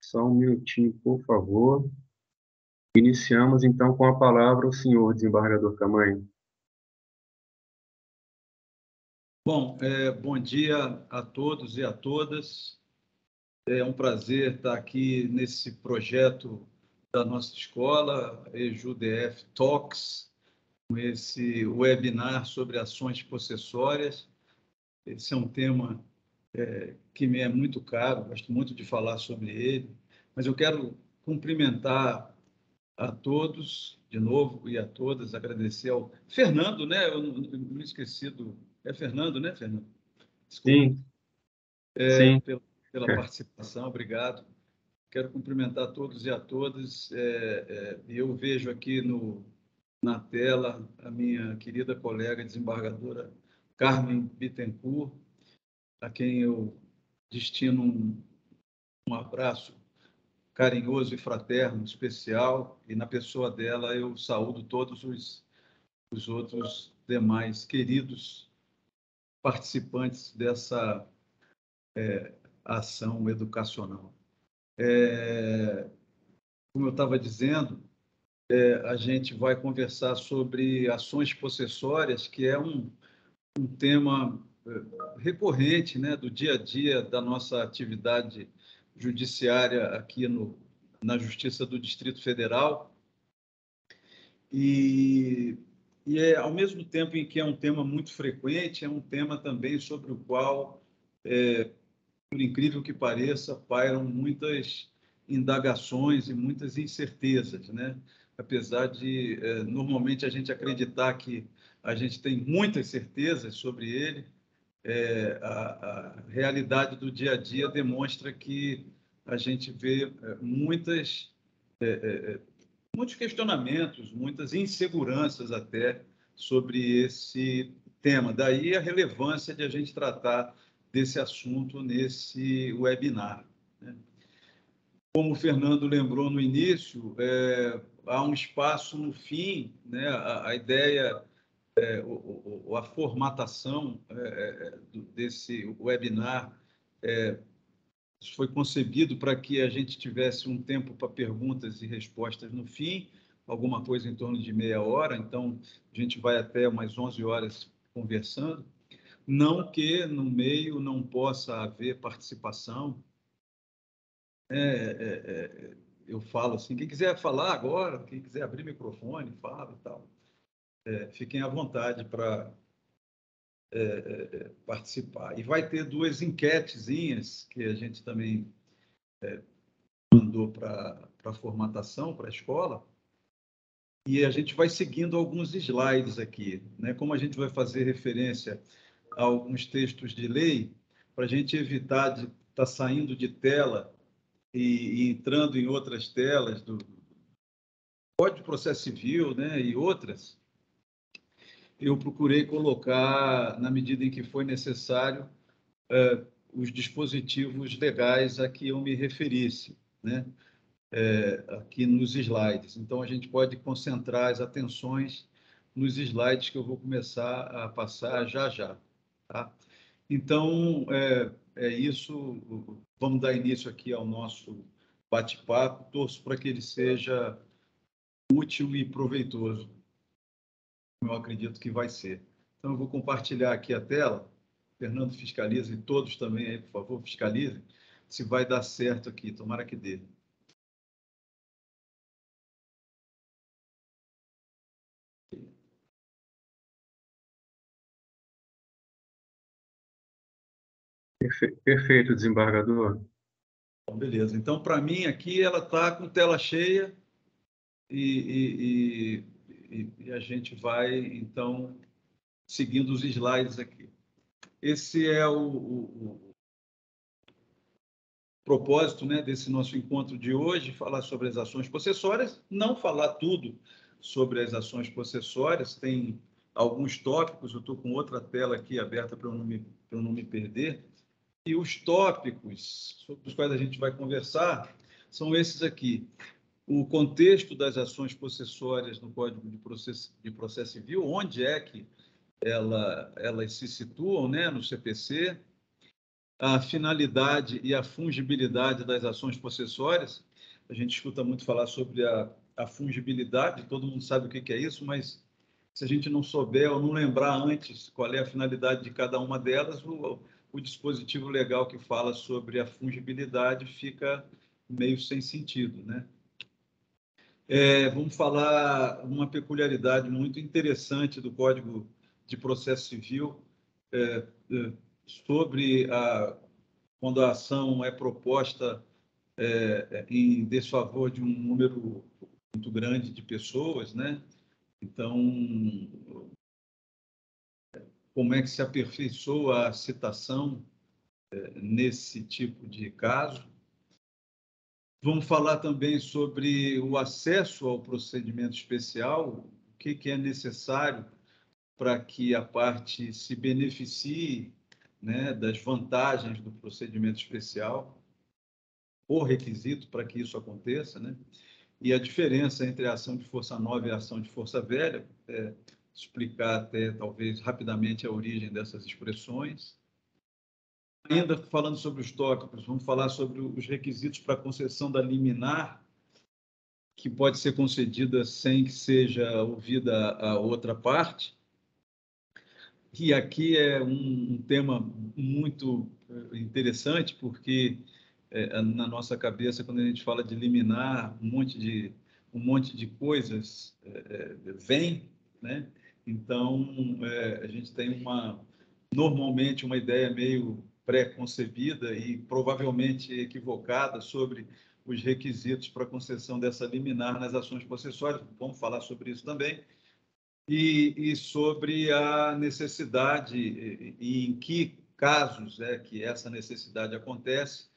Só um minutinho, por favor. Iniciamos, então, com a palavra o senhor desembargador Camanho. Bom, bom dia a todos e a todas. É um prazer estar aqui nesse projeto da nossa escola, EJU-DF Talks, com esse webinar sobre ações possessórias. Esse é um tema que me é muito caro, gosto muito de falar sobre ele, mas eu quero cumprimentar a todos, de novo, e a todas, agradecer ao Fernando, né? Eu não esqueci do... É Fernando, né, Fernando? Desculpa. Sim, sim. Pela participação, obrigado. Quero cumprimentar todos e a todas. Eu vejo aqui na tela a minha querida colega desembargadora Carmen Bittencourt, a quem eu destino um abraço carinhoso e fraterno, especial, e na pessoa dela eu saúdo todos os outros demais queridos participantes dessa ação educacional. Como eu estava dizendo, a gente vai conversar sobre ações possessórias, que é um tema recorrente, né, do dia a dia da nossa atividade judiciária aqui na Justiça do Distrito Federal. Ao mesmo tempo em que é um tema muito frequente, é um tema também sobre o qual, por incrível que pareça, pairam muitas indagações e muitas incertezas, né? Apesar de, normalmente, a gente acreditar que a gente tem muitas certezas sobre ele, a realidade do dia a dia demonstra que a gente vê muitos questionamentos, muitas inseguranças até sobre esse tema. Daí a relevância de a gente tratar desse assunto nesse webinar, né? Como o Fernando lembrou no início, há um espaço no fim, né? A ideia, a formatação desse webinar foi concebido para que a gente tivesse um tempo para perguntas e respostas no fim, alguma coisa em torno de meia hora, então a gente vai até umas 11 horas conversando. Não que no meio não possa haver participação. Eu falo assim, quem quiser falar agora, quem quiser abrir microfone, fala e tal. Fiquem à vontade para participar. E vai ter duas enquetezinhas que a gente também mandou para a formatação, para a escola, e a gente vai seguindo alguns slides aqui, né? Como a gente vai fazer referência a alguns textos de lei, para a gente evitar de estar saindo de tela e entrando em outras telas do Código de Processo Civil, né, e outras, eu procurei colocar, na medida em que foi necessário, os dispositivos legais a que eu me referisse, né? Aqui nos slides. Então, a gente pode concentrar as atenções nos slides que eu vou começar a passar já já. Tá? Então, é isso. Vamos dar início aqui ao nosso bate-papo. Torço para que ele seja útil e proveitoso, como eu acredito que vai ser. Então, eu vou compartilhar aqui a tela. Fernando, fiscalize, e todos também aí, por favor, fiscalizem, se vai dar certo aqui. Tomara que dê. Perfeito, desembargador. Então, beleza. Então, para mim, aqui ela está com tela cheia e a gente vai, então, seguindo os slides aqui. Esse é o propósito, né, desse nosso encontro de hoje, falar sobre as ações possessórias, não falar tudo sobre as ações possessórias, tem alguns tópicos, eu estou com outra tela aqui aberta para eu não me perder, e os tópicos sobre os quais a gente vai conversar são esses aqui. O contexto das ações possessórias no Código de Processo Civil, onde é que elas se situam, né, no CPC, a finalidade e a fungibilidade das ações possessórias. A gente escuta muito falar sobre a fungibilidade, todo mundo sabe o que é isso, mas se a gente não souber ou não lembrar antes qual é a finalidade de cada uma delas, o dispositivo legal que fala sobre a fungibilidade fica meio sem sentido, né? Vamos falar uma peculiaridade muito interessante do Código de Processo Civil sobre quando a ação é proposta em desfavor de um número muito grande de pessoas, né? Então, como é que se aperfeiçoa a citação nesse tipo de caso? Vamos falar também sobre o acesso ao procedimento especial, o que é necessário para que a parte se beneficie, né, das vantagens do procedimento especial, o requisito para que isso aconteça, né? E a diferença entre a ação de força nova e a ação de força velha, explicar até, talvez, rapidamente a origem dessas expressões. Ainda falando sobre os tópicos, vamos falar sobre os requisitos para a concessão da liminar, que pode ser concedida sem que seja ouvida a outra parte. E aqui é um tema muito interessante, porque na nossa cabeça, quando a gente fala de liminar, um monte de coisas vem, né? Então, a gente tem normalmente uma ideia meio pré-concebida e provavelmente equivocada sobre os requisitos para concessão dessa liminar nas ações possessórias. Vamos falar sobre isso também. E sobre a necessidade e em que casos é que essa necessidade acontece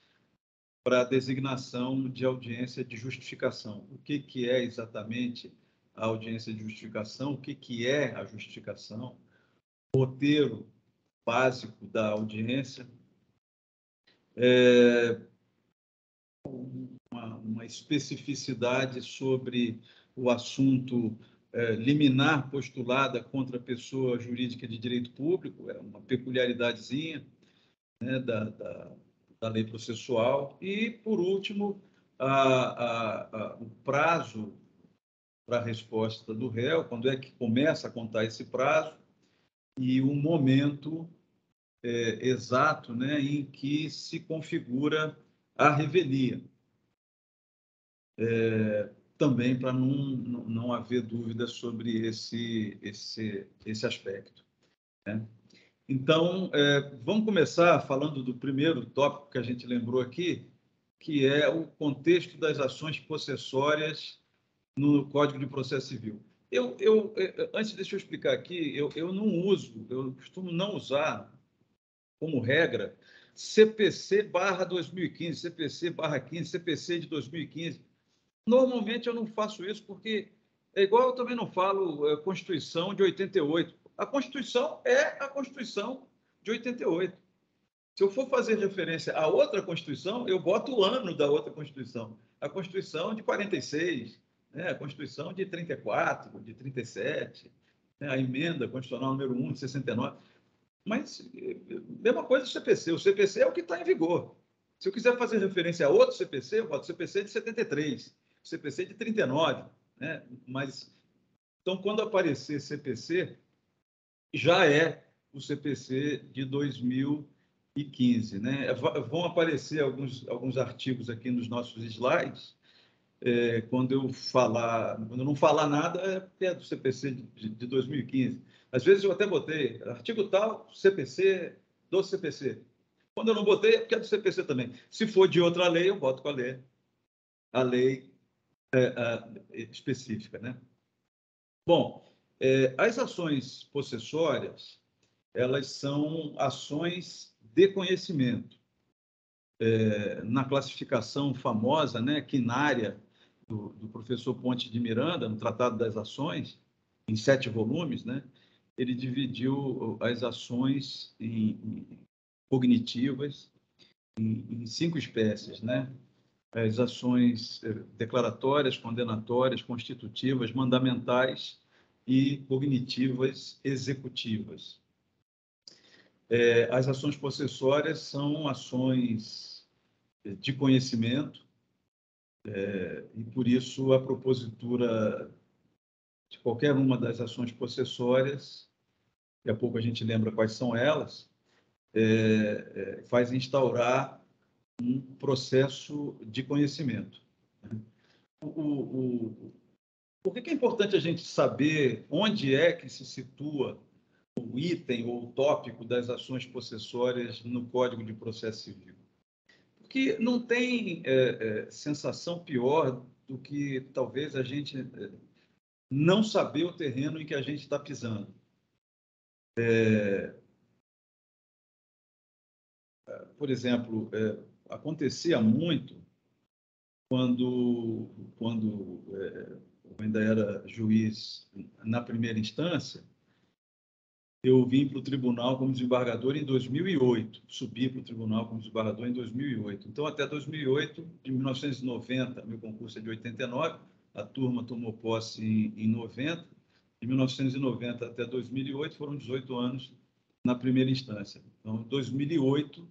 para a designação de audiência de justificação. O que é exatamente a audiência de justificação? O que é a justificação? O roteiro básico da audiência. Uma especificidade sobre o assunto liminar postulada contra a pessoa jurídica de direito público, é uma peculiaridadezinha, né, da lei processual. E, por último, o prazo para a resposta do réu, quando é que começa a contar esse prazo, e o momento exato, né, em que se configura a revelia. Também para não haver dúvida sobre esse aspecto, né? Então, vamos começar falando do primeiro tópico que a gente lembrou aqui, que é o contexto das ações possessórias no Código de Processo Civil. Antes, deixa eu explicar aqui, eu costumo não usar como regra CPC/2015, CPC/15, CPC de 2015. Normalmente eu não faço isso porque é igual eu também não falo Constituição de 88. A Constituição é a Constituição de 88. Se eu for fazer referência a outra Constituição, eu boto o ano da outra Constituição. A Constituição de 46, né? A Constituição de 34, de 37, né? A emenda constitucional número 1 de 69. Mas, mesma coisa do CPC. O CPC é o que está em vigor. Se eu quiser fazer referência a outro CPC, eu boto CPC de 73, CPC de 39, né? Mas, então, quando aparecer CPC, já é o CPC de 2015, né? Vão aparecer alguns artigos aqui nos nossos slides. Quando eu não falar nada, é porque é do CPC de 2015. Às vezes eu até botei artigo tal, CPC, do CPC. Quando eu não botei, é porque é do CPC também. Se for de outra lei, eu boto com a lei específica, né? Bom, as ações possessórias, elas são ações de conhecimento. Na classificação famosa, né, quinária, do professor Ponte de Miranda, no Tratado das Ações, em 7 volumes, né, ele dividiu as ações cognitivas em 5 espécies, né? As ações declaratórias, condenatórias, constitutivas, mandamentais e cognitivas executivas. As ações possessórias são ações de conhecimento, e, por isso, a propositura de qualquer uma das ações possessórias, daqui a pouco a gente lembra quais são elas, faz instaurar um processo de conhecimento. Por que é importante a gente saber onde é que se situa o item ou o tópico das ações possessórias no Código de Processo Civil? Porque não tem sensação pior do que talvez a gente não saber o terreno em que a gente está pisando. Por exemplo, acontecia muito quando eu ainda era juiz na primeira instância. Eu vim para o tribunal como desembargador em 2008, subi para o tribunal como desembargador em 2008. Então, até 2008, de 1990, meu concurso é de 89, a turma tomou posse em 90, de 1990 até 2008 foram 18 anos na primeira instância. Então, em 2008,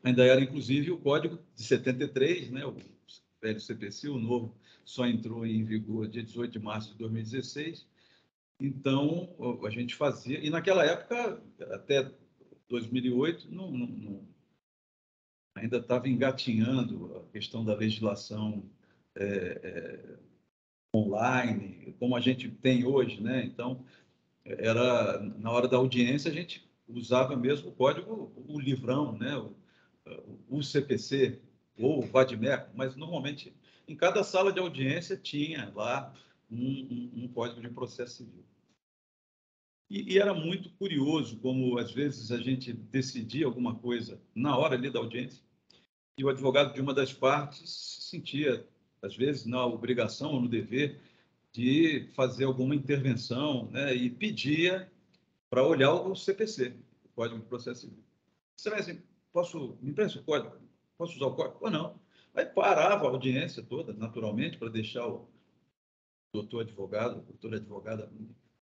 ainda era, inclusive, o Código de 73, né, o velho CPC, o novo só entrou em vigor dia 18 de março de 2016. Então, a gente fazia... E, naquela época, até 2008, ainda estava engatinhando a questão da legislação online, como a gente tem hoje, né? Então, na hora da audiência, a gente usava mesmo o código, o livrão, né? O CPC ou o VADMECO, mas, normalmente, em cada sala de audiência tinha lá um código de processo civil. E era muito curioso como, às vezes, a gente decidia alguma coisa na hora ali da audiência e o advogado de uma das partes se sentia, às vezes, na obrigação ou no dever de fazer alguma intervenção, né, e pedia para olhar o CPC, o Código de Processo Civil. Você vai assim, me empresta o código? Posso usar o código? Ou não. Aí parava a audiência toda, naturalmente, para deixar o doutor advogado, a doutora advogada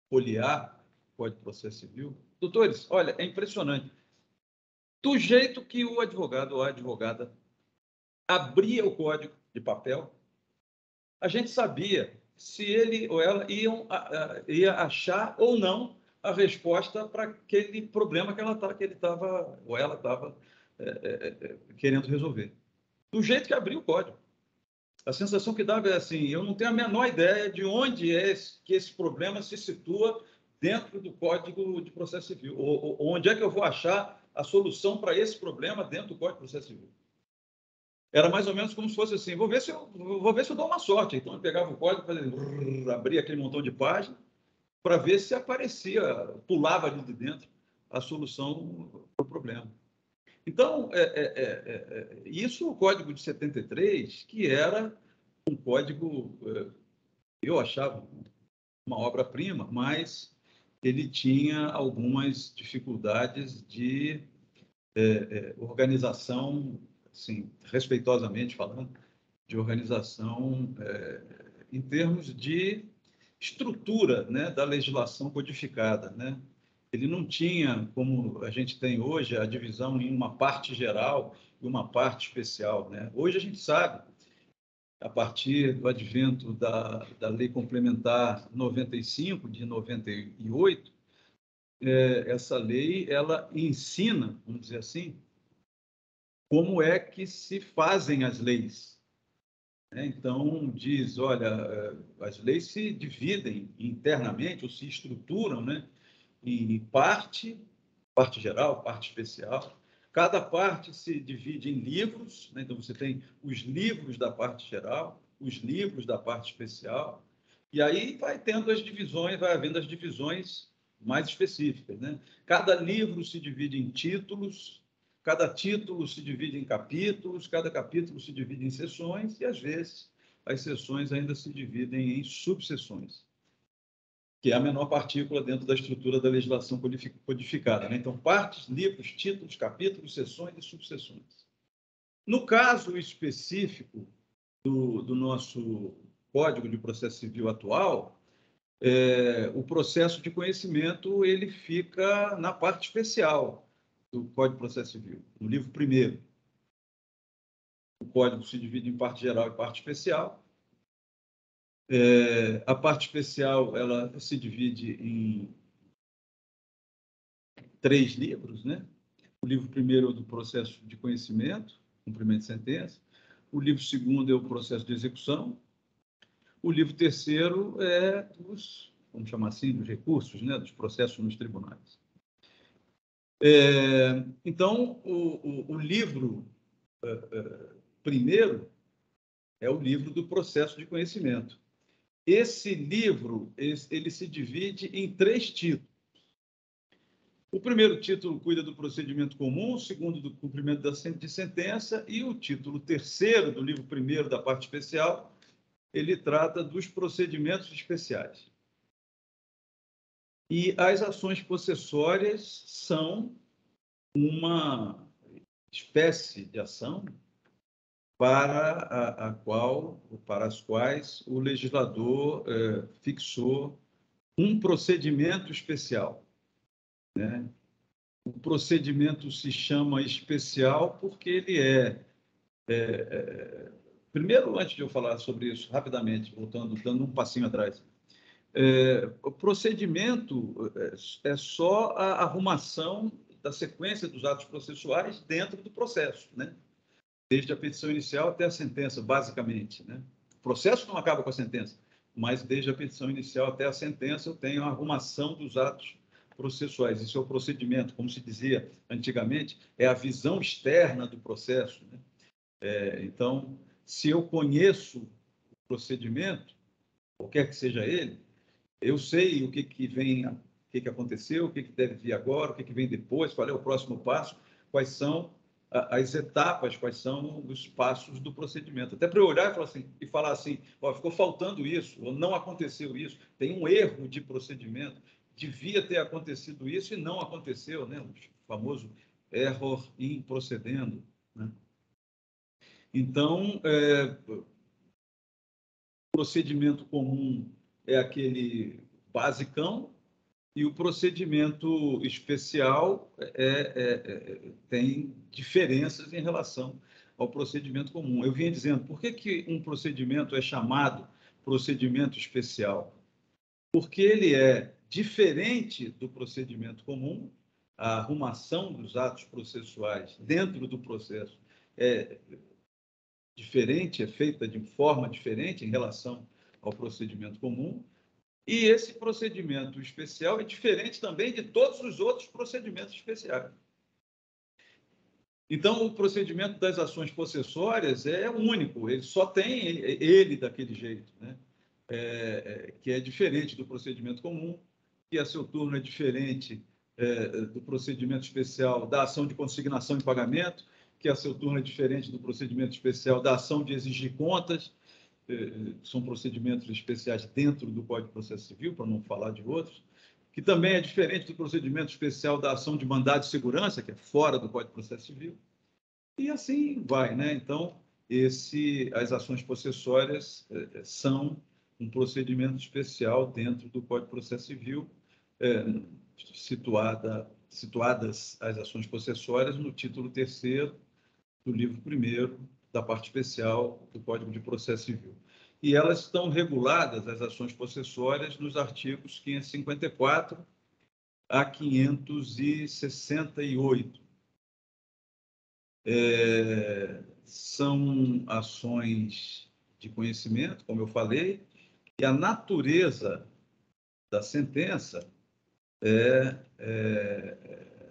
folhear Código de Processo Civil. Doutores, olha, é impressionante. Do jeito que o advogado ou a advogada abria o código de papel, a gente sabia se ele ou ela ia achar ou não a resposta para aquele problema que ele estava ou ela estava querendo resolver. Do jeito que abriu o código. A sensação que dava é assim, eu não tenho a menor ideia de onde é que esse problema se situa dentro do Código de Processo Civil, ou onde é que eu vou achar a solução para esse problema dentro do Código de Processo Civil. Era mais ou menos como se fosse assim, vou ver se eu dou uma sorte. Então, eu pegava o código, abria aquele montão de páginas, para ver se aparecia, pulava ali de dentro a solução para o problema. Então, isso o Código de 73, que era um código, eu achava uma obra-prima, mas ele tinha algumas dificuldades de organização, assim, respeitosamente falando, de organização em termos de estrutura, né, da legislação codificada, né? Ele não tinha, como a gente tem hoje, a divisão em uma parte geral e uma parte especial, né? Hoje a gente sabe, a partir do advento da Lei Complementar 95, de 98, essa lei ela ensina, vamos dizer assim, como é que se fazem as leis. Então, diz, olha, as leis se dividem internamente, ou se estruturam, né, em parte geral, parte especial. Cada parte se divide em livros, né? Então você tem os livros da parte geral, os livros da parte especial, e aí vai tendo as divisões, vai havendo as divisões mais específicas, né? Cada livro se divide em títulos, cada título se divide em capítulos, cada capítulo se divide em seções, e às vezes as seções ainda se dividem em subseções, que é a menor partícula dentro da estrutura da legislação codificada, né? Então, partes, livros, títulos, capítulos, seções e subseções. No caso específico do nosso Código de Processo Civil atual, o processo de conhecimento ele fica na parte especial do Código de Processo Civil, no livro primeiro. O Código se divide em parte geral e parte especial. A parte especial ela se divide em 3 livros, né? O livro primeiro é do processo de conhecimento, cumprimento de sentença. O livro segundo é o processo de execução. O livro terceiro é dos, vamos chamar assim, dos recursos, né? Dos processos nos tribunais. Então, o livro primeiro é o livro do processo de conhecimento. Esse livro ele se divide em 3 títulos. O primeiro título cuida do procedimento comum, o segundo do cumprimento de sentença, e o título terceiro do livro primeiro da parte especial, ele trata dos procedimentos especiais. E as ações possessórias são uma espécie de ação para as quais o legislador fixou um procedimento especial, né? O procedimento se chama especial porque ele primeiro, antes de eu falar sobre isso, rapidamente, voltando, dando um passinho atrás, o procedimento é só a arrumação da sequência dos atos processuais dentro do processo, né? Desde a petição inicial até a sentença, basicamente, né? O processo não acaba com a sentença, mas desde a petição inicial até a sentença eu tenho a arrumação dos atos processuais. Isso é o procedimento, como se dizia antigamente, é a visão externa do processo, né? Então, se eu conheço o procedimento, qualquer que seja ele, eu sei o que vem, o que aconteceu, o que deve vir agora, o que vem depois, qual é o próximo passo, quais são as etapas, quais são os passos do procedimento. Até para eu olhar e falar assim, ó, ficou faltando isso, ou não aconteceu isso, tem um erro de procedimento, devia ter acontecido isso e não aconteceu, né? O famoso error in procedendo, né? Então, o procedimento comum é aquele basicão, e o procedimento especial tem diferenças em relação ao procedimento comum. Eu vinha dizendo, por que um procedimento é chamado procedimento especial? Porque ele é diferente do procedimento comum, a arrumação dos atos processuais dentro do processo é diferente, é feita de forma diferente em relação ao procedimento comum, e esse procedimento especial é diferente também de todos os outros procedimentos especiais. Então, o procedimento das ações possessórias é único, ele só tem ele daquele jeito, né? Que é diferente do procedimento comum, que a seu turno é diferente do procedimento especial da ação de consignação e pagamento, que a seu turno é diferente do procedimento especial da ação de exigir contas, são procedimentos especiais dentro do Código de Processo Civil, para não falar de outros, que também é diferente do procedimento especial da ação de mandado de segurança, que é fora do Código de Processo Civil, e assim vai, né? Então, as ações possessórias são um procedimento especial dentro do Código de Processo Civil, situadas as ações possessórias no título 3º do livro 1º da parte especial do Código de Processo Civil. E elas estão reguladas, as ações possessórias, nos artigos 554 a 568. São ações de conhecimento, como eu falei, e a natureza da sentença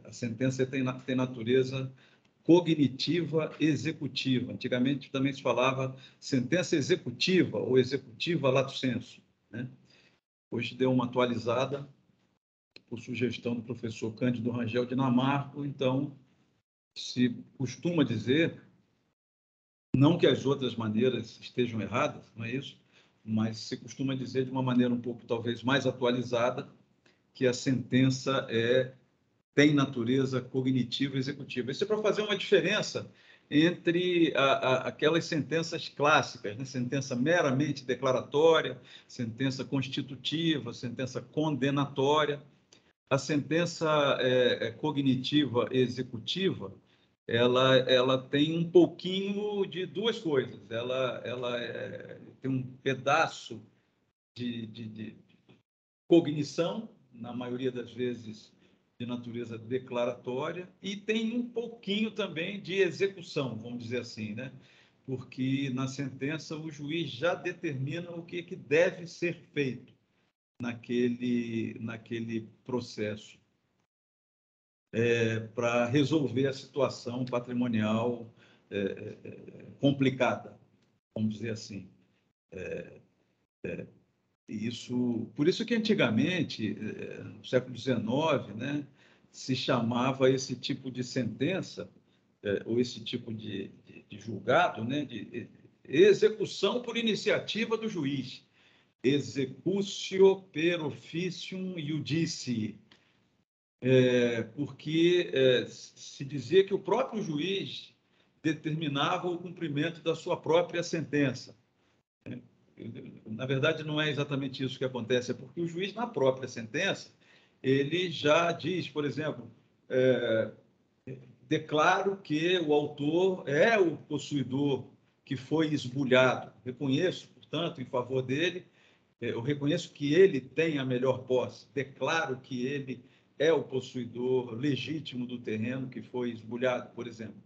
a sentença tem natureza cognitiva executiva. Antigamente também se falava sentença executiva ou executiva lato sensu, né? Hoje deu uma atualizada por sugestão do professor Cândido Rangel Dinamarco, então se costuma dizer, não que as outras maneiras estejam erradas, não é isso, mas se costuma dizer de uma maneira um pouco talvez mais atualizada que a sentença tem natureza cognitiva executiva. Isso é para fazer uma diferença entre aquelas sentenças clássicas, né? Sentença meramente declaratória, sentença constitutiva, sentença condenatória. A sentença cognitiva executiva, ela tem um pouquinho de duas coisas. Ela tem um pedaço de cognição, na maioria das vezes de natureza declaratória, e tem um pouquinho também de execução, vamos dizer assim, né? Porque na sentença o juiz já determina o que deve ser feito naquele processo para resolver a situação patrimonial complicada, vamos dizer assim. Por isso que antigamente, no século XIX, né, se chamava esse tipo de sentença, ou esse tipo de julgado, né, de execução por iniciativa do juiz. Executio per officium iudici. Porque se dizia que o próprio juiz determinava o cumprimento da sua própria sentença. Na verdade, não é exatamente isso que acontece, é porque o juiz, na própria sentença, ele já diz, por exemplo, declaro que o autor é o possuidor que foi esbulhado. Reconheço, portanto, em favor dele, eu reconheço que ele tem a melhor posse. Declaro que ele é o possuidor legítimo do terreno que foi esbulhado, por exemplo.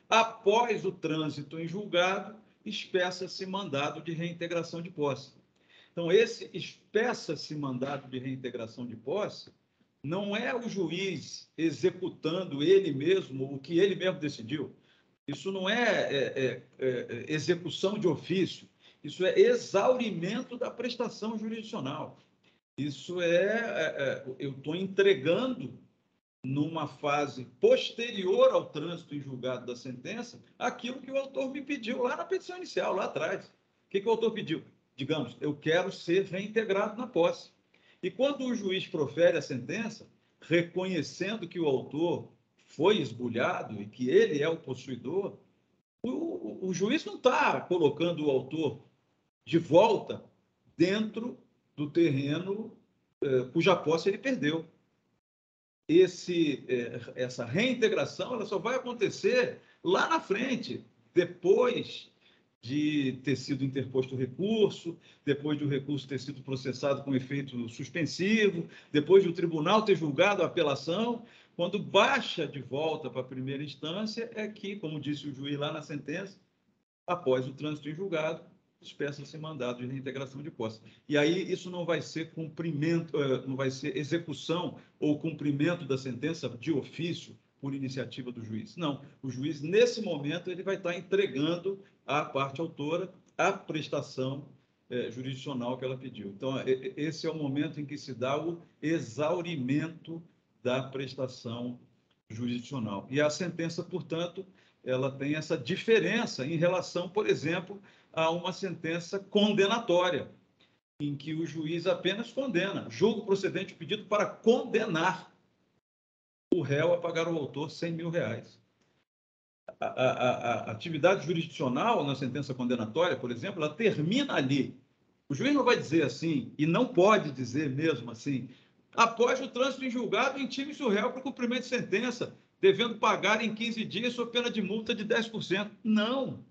Após o trânsito em julgado, espessa-se mandado de reintegração de posse. Então, esse espessa-se mandado de reintegração de posse não é o juiz executando ele mesmo o que ele mesmo decidiu. Isso não é execução de ofício, isso é exaurimento da prestação jurisdicional. Isso eu estou entregando, numa fase posterior ao trânsito em julgado da sentença, aquilo que o autor me pediu lá na petição inicial, lá atrás. O que o autor pediu? Digamos, eu quero ser reintegrado na posse. E quando o juiz profere a sentença, reconhecendo que o autor foi esbulhado e que ele é o possuidor, o juiz não está colocando o autor de volta dentro do terreno cuja posse ele perdeu. Essa reintegração ela só vai acontecer lá na frente, depois de ter sido interposto o recurso, depois de o recurso ter sido processado com efeito suspensivo, depois de o tribunal ter julgado a apelação. Quando baixa de volta para a primeira instância, é que, como disse o juiz lá na sentença, após o trânsito em julgado, espessa-se mandado de reintegração de posse. E aí isso não vai ser cumprimento, não vai ser execução ou cumprimento da sentença de ofício por iniciativa do juiz. Não, o juiz, nesse momento, ele vai estar entregando à parte autora a prestação jurisdicional que ela pediu. Então, esse é o momento em que se dá o exaurimento da prestação jurisdicional. E a sentença, portanto, ela tem essa diferença em relação, por exemplo, a uma sentença condenatória, em que o juiz apenas condena, julga o procedente pedido para condenar o réu a pagar ao autor R$100 mil. A atividade jurisdicional na sentença condenatória, por exemplo, ela termina ali. O juiz não vai dizer assim, e não pode dizer mesmo assim, após o trânsito em julgado, intime-se o réu para o cumprimento de sentença, devendo pagar em 15 dias sob pena de multa de 10%. Não.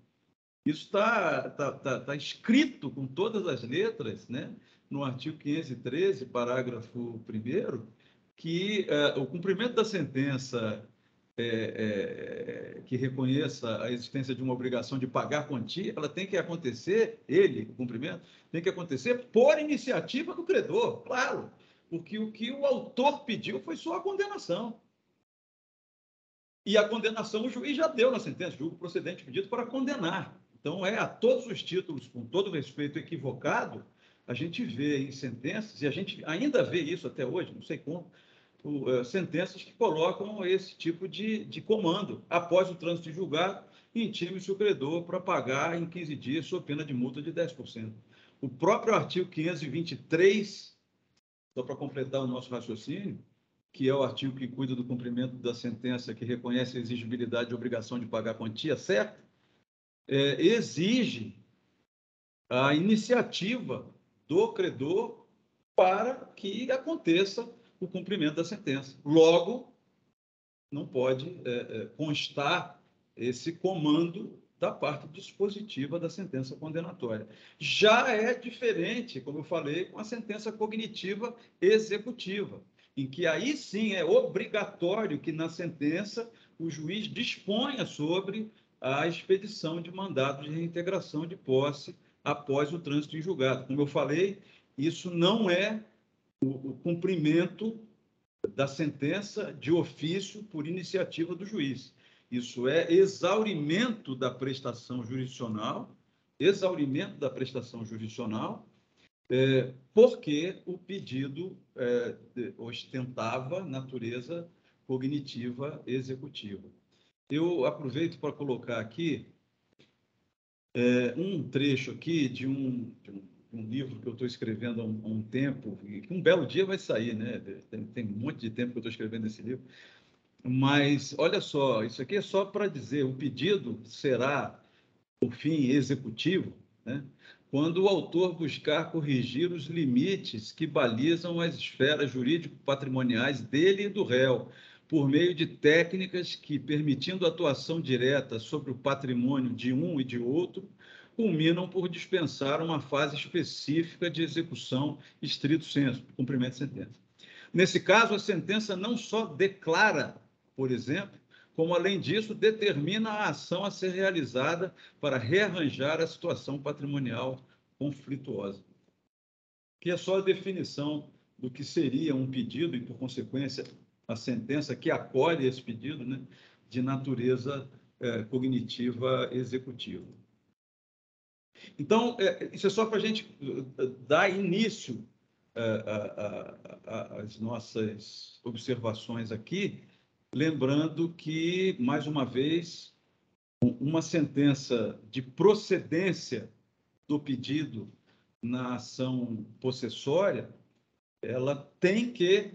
Isso está escrito com todas as letras, né, no artigo 513, parágrafo 1º, que o cumprimento da sentença que reconheça a existência de uma obrigação de pagar quantia, ela tem que acontecer, o cumprimento, tem que acontecer por iniciativa do credor, claro, porque o que o autor pediu foi só a condenação. E a condenação o juiz já deu na sentença, julgo procedente pedido para condenar. Então, a todos os títulos, com todo respeito equivocado, a gente vê em sentenças, e a gente ainda vê isso até hoje, não sei como, sentenças que colocam esse tipo de comando. Após o trânsito de julgado, intime-se o credor para pagar em 15 dias sob pena de multa de 10%. O próprio artigo 523, só para completar o nosso raciocínio, que é o artigo que cuida do cumprimento da sentença, que reconhece a exigibilidade e obrigação de pagar a quantia, certo? Exige a iniciativa do credor para que aconteça o cumprimento da sentença. Logo, não pode constar esse comando da parte dispositiva da sentença condenatória. Já é diferente, como eu falei, com a sentença cognitiva executiva, em que aí sim é obrigatório que na sentença o juiz disponha sobre a expedição de mandado de reintegração de posse após o trânsito em julgado. Como eu falei, isso não é o cumprimento da sentença de ofício por iniciativa do juiz. Isso é exaurimento da prestação jurisdicional, porque o pedido ostentava natureza cognitiva executiva. Eu aproveito para colocar aqui um trecho aqui de um livro que eu estou escrevendo há um tempo, e que um belo dia vai sair, né? Tem um monte de tempo que eu estou escrevendo esse livro. Mas, olha só, isso aqui é só para dizer, o pedido será, por fim, executivo, né? Quando o autor buscar corrigir os limites que balizam as esferas jurídico-patrimoniais dele e do réu, por meio de técnicas que, permitindo atuação direta sobre o patrimônio de um e de outro, culminam por dispensar uma fase específica de execução estrito sensu, cumprimento de sentença. Nesse caso, a sentença não só declara, por exemplo, como, além disso, determina a ação a ser realizada para rearranjar a situação patrimonial conflituosa, que é só a definição do que seria um pedido e, por consequência, a sentença que acolhe esse pedido, né, de natureza cognitiva executiva. Então, isso é só para a gente dar início às nossas observações aqui, lembrando que, mais uma vez, uma sentença de procedência do pedido na ação possessória, ela tem que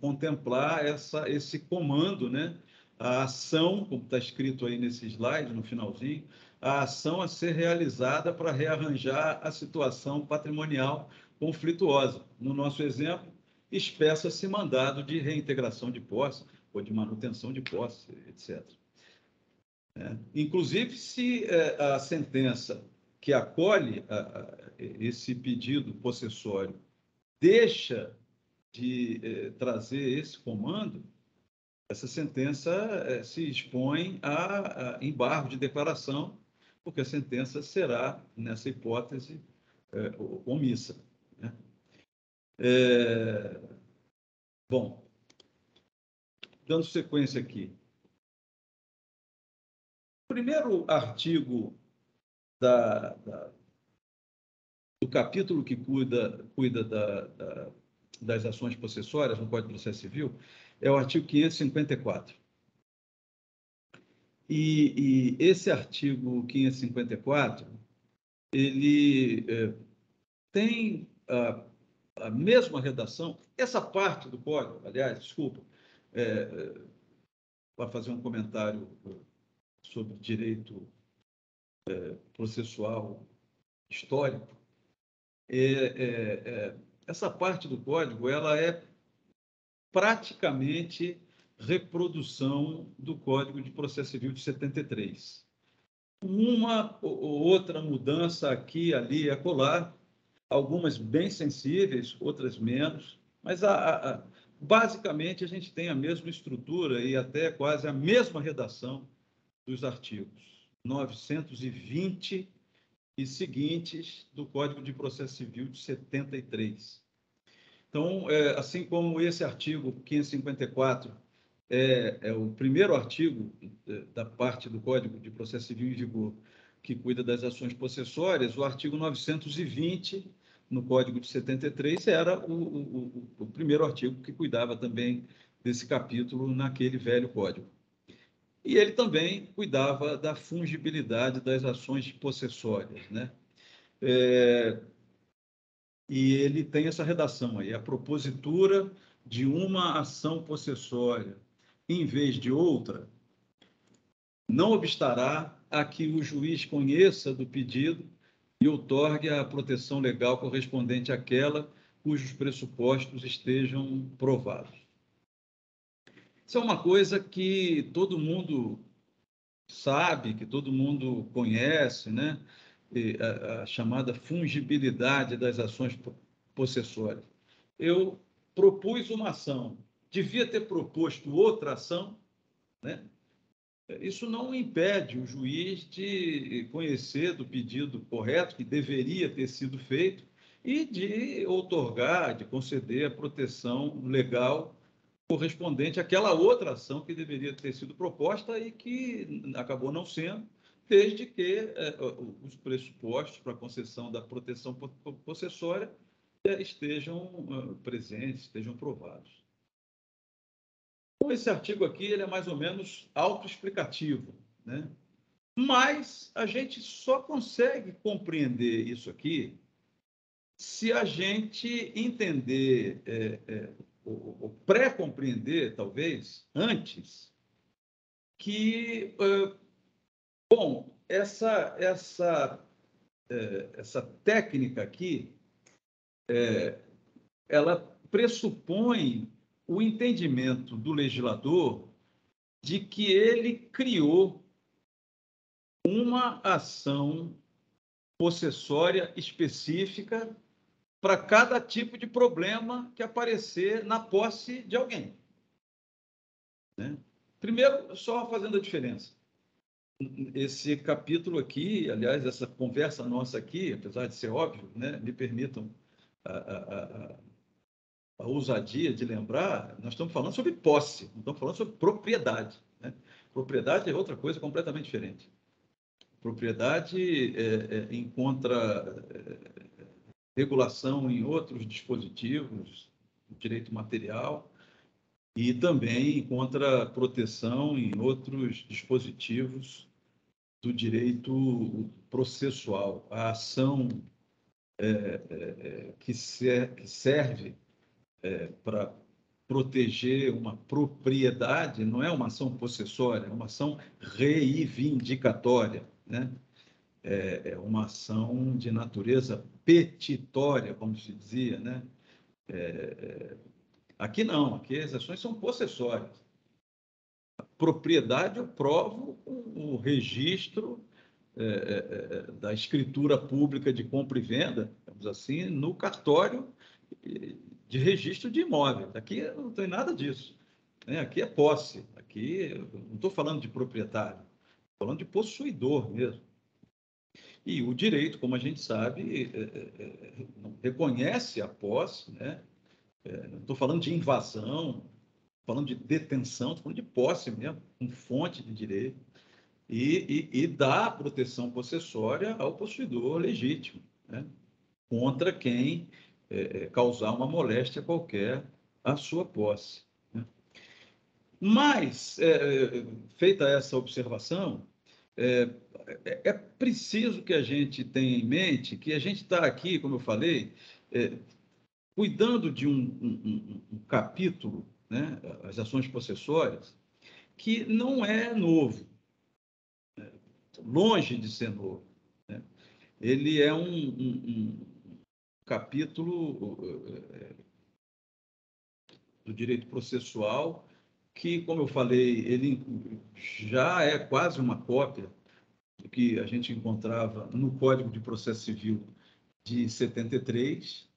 contemplar esse comando, né? A ação, como está escrito aí nesse slide, no finalzinho, a ação a ser realizada para rearranjar a situação patrimonial conflituosa. No nosso exemplo, expressa-se mandado de reintegração de posse ou de manutenção de posse, etc. Inclusive, se a sentença que acolhe esse pedido possessório deixa de trazer esse comando, essa sentença se expõe a embargo de declaração, porque a sentença será, nessa hipótese, omissa, né? Bom, dando sequência aqui. O primeiro artigo do capítulo que cuida das ações possessórias no Código de Processo Civil é o artigo 554. E esse artigo 554, ele tem a mesma redação. Essa parte do Código, aliás, desculpa, para fazer um comentário sobre direito processual histórico, essa parte do Código, ela é praticamente reprodução do Código de Processo Civil de 73. Uma ou outra mudança aqui, ali e acolá, algumas bem sensíveis, outras menos, mas basicamente a gente tem a mesma estrutura e até quase a mesma redação dos artigos 920 e seguintes do Código de Processo Civil de 73. Então, assim como esse artigo 554 é o primeiro artigo da parte do Código de Processo Civil em vigor que cuida das ações possessórias, o artigo 920 no Código de 73 era o primeiro artigo que cuidava também desse capítulo naquele velho Código. E ele também cuidava da fungibilidade das ações possessórias, né? E ele tem essa redação aí, a propositura de uma ação possessória em vez de outra, não obstará a que o juiz conheça do pedido e outorgue a proteção legal correspondente àquela cujos pressupostos estejam provados. Isso é uma coisa que todo mundo sabe, que todo mundo conhece, né? A chamada fungibilidade das ações possessórias. Eu propus uma ação, devia ter proposto outra ação, né? Isso não impede o juiz de conhecer do pedido correto, que deveria ter sido feito, e de outorgar, de conceder a proteção legal correspondente àquela outra ação que deveria ter sido proposta e que acabou não sendo, desde que os pressupostos para a concessão da proteção possessória estejam presentes, estejam provados. Então, esse artigo aqui ele é mais ou menos autoexplicativo, né? Mas a gente só consegue compreender isso aqui se a gente entender, ou pré-compreender, talvez, antes, que, bom, essa técnica aqui, ela pressupõe o entendimento do legislador de que ele criou uma ação possessória específica para cada tipo de problema que aparecer na posse de alguém, né? Primeiro, só fazendo a diferença. Esse capítulo aqui, aliás, essa conversa nossa aqui, apesar de ser óbvio, né, me permitam a ousadia de lembrar, nós estamos falando sobre posse, não estamos falando sobre propriedade, né? Propriedade é outra coisa completamente diferente. Propriedade encontra regulação em outros dispositivos, direito material, e também encontra proteção em outros dispositivos do direito processual. A ação que serve para proteger uma propriedade não é uma ação possessória, é uma ação reivindicatória, né? É uma ação de natureza petitória, como se dizia, né? Aqui não, aqui as ações são possessórias. A propriedade eu provo com o registro da escritura pública de compra e venda, digamos assim, no cartório de registro de imóveis. Aqui não tem nada disso, né? Aqui é posse, aqui não estou falando de proprietário, estou falando de possuidor mesmo. E o direito, como a gente sabe, reconhece a posse, né? Não estou falando de invasão, falando de detenção, estou falando de posse mesmo, com fonte de direito, e dá proteção possessória ao possuidor legítimo, né? Contra quem causar uma moléstia qualquer à sua posse, né? Mas, feita essa observação, é preciso que a gente tenha em mente que a gente está aqui, como eu falei, cuidando de um capítulo, né, as ações possessórias, que não é novo, longe de ser novo, né? Ele é um capítulo do direito processual que, como eu falei, ele já é quase uma cópia do que a gente encontrava no Código de Processo Civil de 73.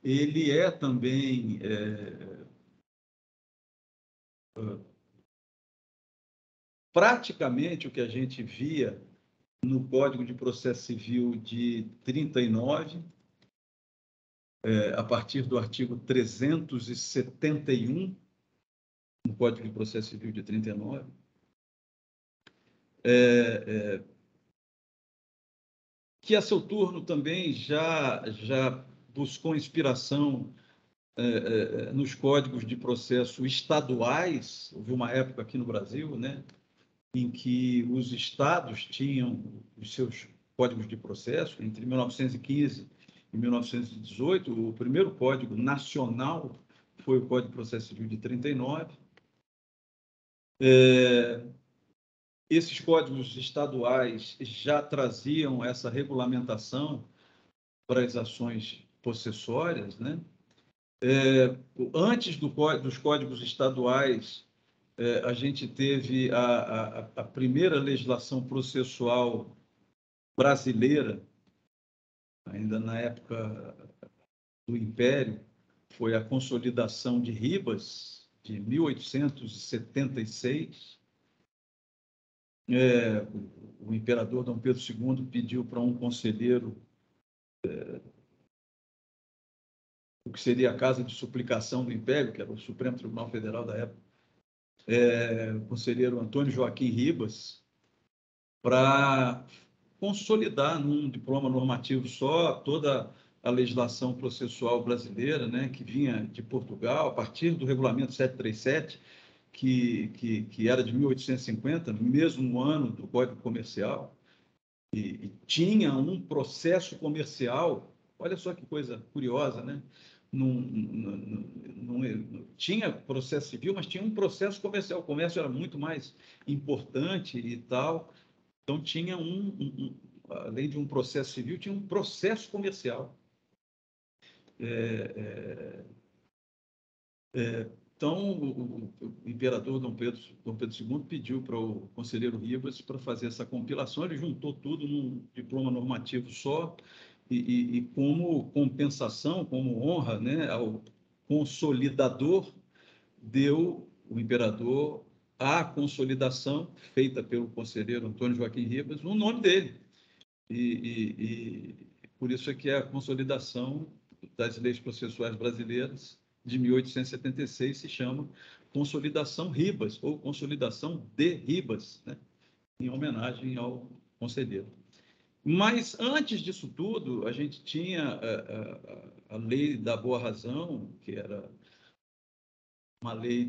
Ele é também praticamente o que a gente via no Código de Processo Civil de 39, a partir do artigo 371, no Código de Processo Civil de 39. Que a seu turno também já buscou inspiração nos códigos de processo estaduais. Houve uma época aqui no Brasil, né, em que os estados tinham os seus códigos de processo. Entre 1915 e 1918, o primeiro Código Nacional foi o Código de Processo Civil de 39. Esses códigos estaduais já traziam essa regulamentação para as ações possessórias, né? Antes dos códigos estaduais, a gente teve a primeira legislação processual brasileira, ainda na época do Império, foi a Consolidação de Ribas, de 1876. O imperador Dom Pedro II pediu para um conselheiro o que seria a Casa de Suplicação do Império, que era o Supremo Tribunal Federal da época, o conselheiro Antônio Joaquim Ribas, para consolidar num diploma normativo só toda a legislação processual brasileira, né, que vinha de Portugal, a partir do Regulamento 737, que era de 1850, no mesmo ano do Código Comercial, e tinha um processo comercial. Olha só que coisa curiosa, né? Tinha processo civil, mas tinha um processo comercial. O comércio era muito mais importante e tal. Então, tinha além de um processo civil, tinha um processo comercial. Então, o imperador Dom Pedro II pediu para o conselheiro Ribas para fazer essa compilação. Ele juntou tudo num diploma normativo só, e como compensação, como honra, né, ao consolidador, deu o imperador à consolidação feita pelo conselheiro Antônio Joaquim Ribas, o nome dele. E por isso é que é a consolidação das leis processuais brasileiras de 1876 se chama Consolidação Ribas, ou Consolidação de Ribas, né? Em homenagem ao conselheiro. Mas, antes disso tudo, a gente tinha a lei da boa razão, que era uma lei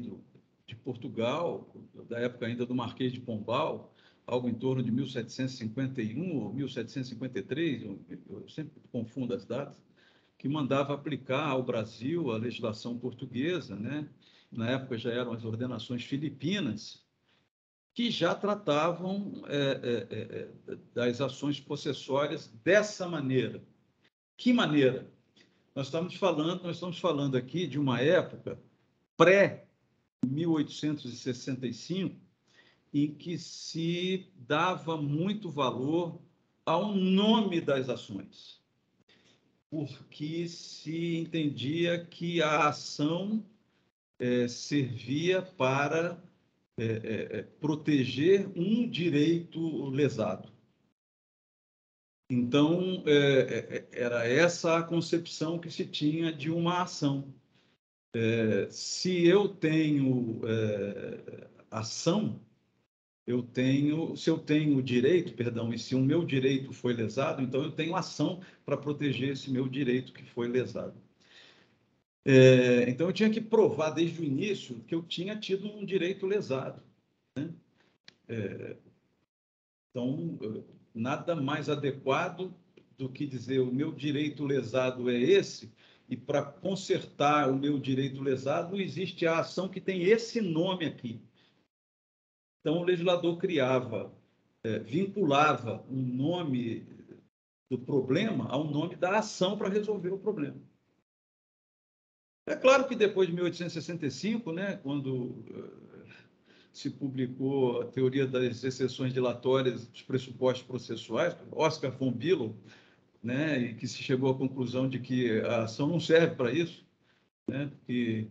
de Portugal, da época ainda do Marquês de Pombal, algo em torno de 1751 ou 1753, eu sempre confundo as datas, que mandava aplicar ao Brasil a legislação portuguesa, né? Na época já eram as ordenações filipinas, que já tratavam das ações possessórias dessa maneira. Que maneira? Nós estamos falando aqui de uma época pré-1865, em que se dava muito valor ao nome das ações, porque se entendia que a ação servia para proteger um direito lesado. Então, era essa a concepção que se tinha de uma ação. Se eu tenho ação, se eu tenho direito, perdão, e se o meu direito foi lesado, então eu tenho ação para proteger esse meu direito que foi lesado. Então eu tinha que provar desde o início que eu tinha tido um direito lesado, né? Então, nada mais adequado do que dizer o meu direito lesado é esse, e para consertar o meu direito lesado existe a ação que tem esse nome aqui. Então, o legislador vinculava o nome do problema ao nome da ação para resolver o problema. É claro que depois de 1865, né, quando se publicou a teoria das exceções dilatórias dos pressupostos processuais, Oscar von Billow, né, e que se chegou à conclusão de que a ação não serve para isso, né, que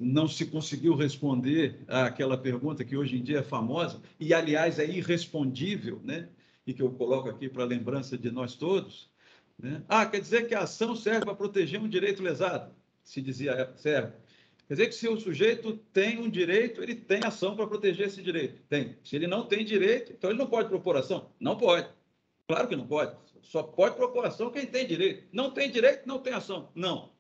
não se conseguiu responder àquela pergunta que hoje em dia é famosa, e, aliás, é irrespondível, né? E que eu coloco aqui para a lembrança de nós todos, né? Quer dizer que a ação serve para proteger um direito lesado? Se dizia, serve. Quer dizer que se o sujeito tem um direito, ele tem ação para proteger esse direito? Tem. Se ele não tem direito, então ele não pode propor ação? Não pode. Claro que não pode. Só pode propor ação quem tem direito. Não tem direito, não tem ação. Não.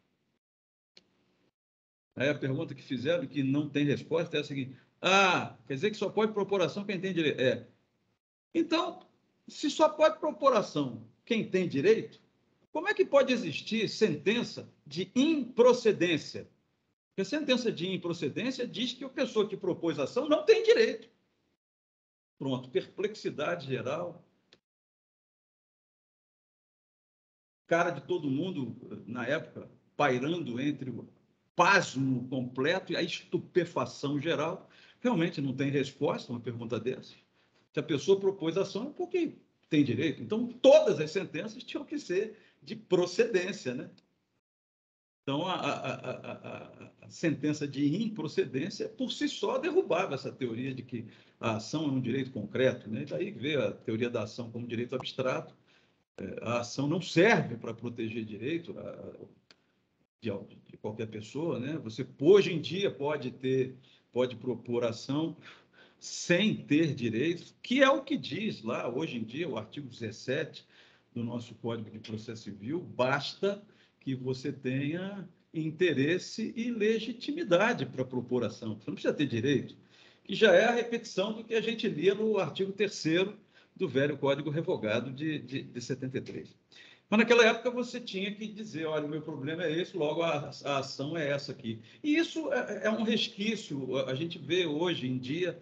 Aí a pergunta que fizeram, que não tem resposta, é a seguinte: quer dizer que só pode propor ação quem tem direito? Então, se só pode propor ação quem tem direito, como é que pode existir sentença de improcedência? Porque a sentença de improcedência diz que a pessoa que propôs a ação não tem direito. Pronto, perplexidade geral. Cara de todo mundo, na época, pairando entre o pasmo completo e a estupefação geral. Realmente não tem resposta uma pergunta dessa. Se a pessoa propôs a ação, é porque tem direito. Então, todas as sentenças tinham que ser de procedência, né? Então, a sentença de improcedência, por si só, derrubava essa teoria de que a ação é um direito concreto, né? E daí veio a teoria da ação como direito abstrato. A ação não serve para proteger direito de qualquer pessoa, né? Você, hoje em dia, pode propor ação sem ter direito, que é o que diz lá, hoje em dia, o artigo 17 do nosso Código de Processo Civil, basta que você tenha interesse e legitimidade para propor ação. Você não precisa ter direito, que já é a repetição do que a gente lia no artigo 3º do velho Código Revogado de 73. Mas naquela época você tinha que dizer, olha, o meu problema é esse, logo a ação é essa aqui. E isso é um resquício, a gente vê hoje em dia,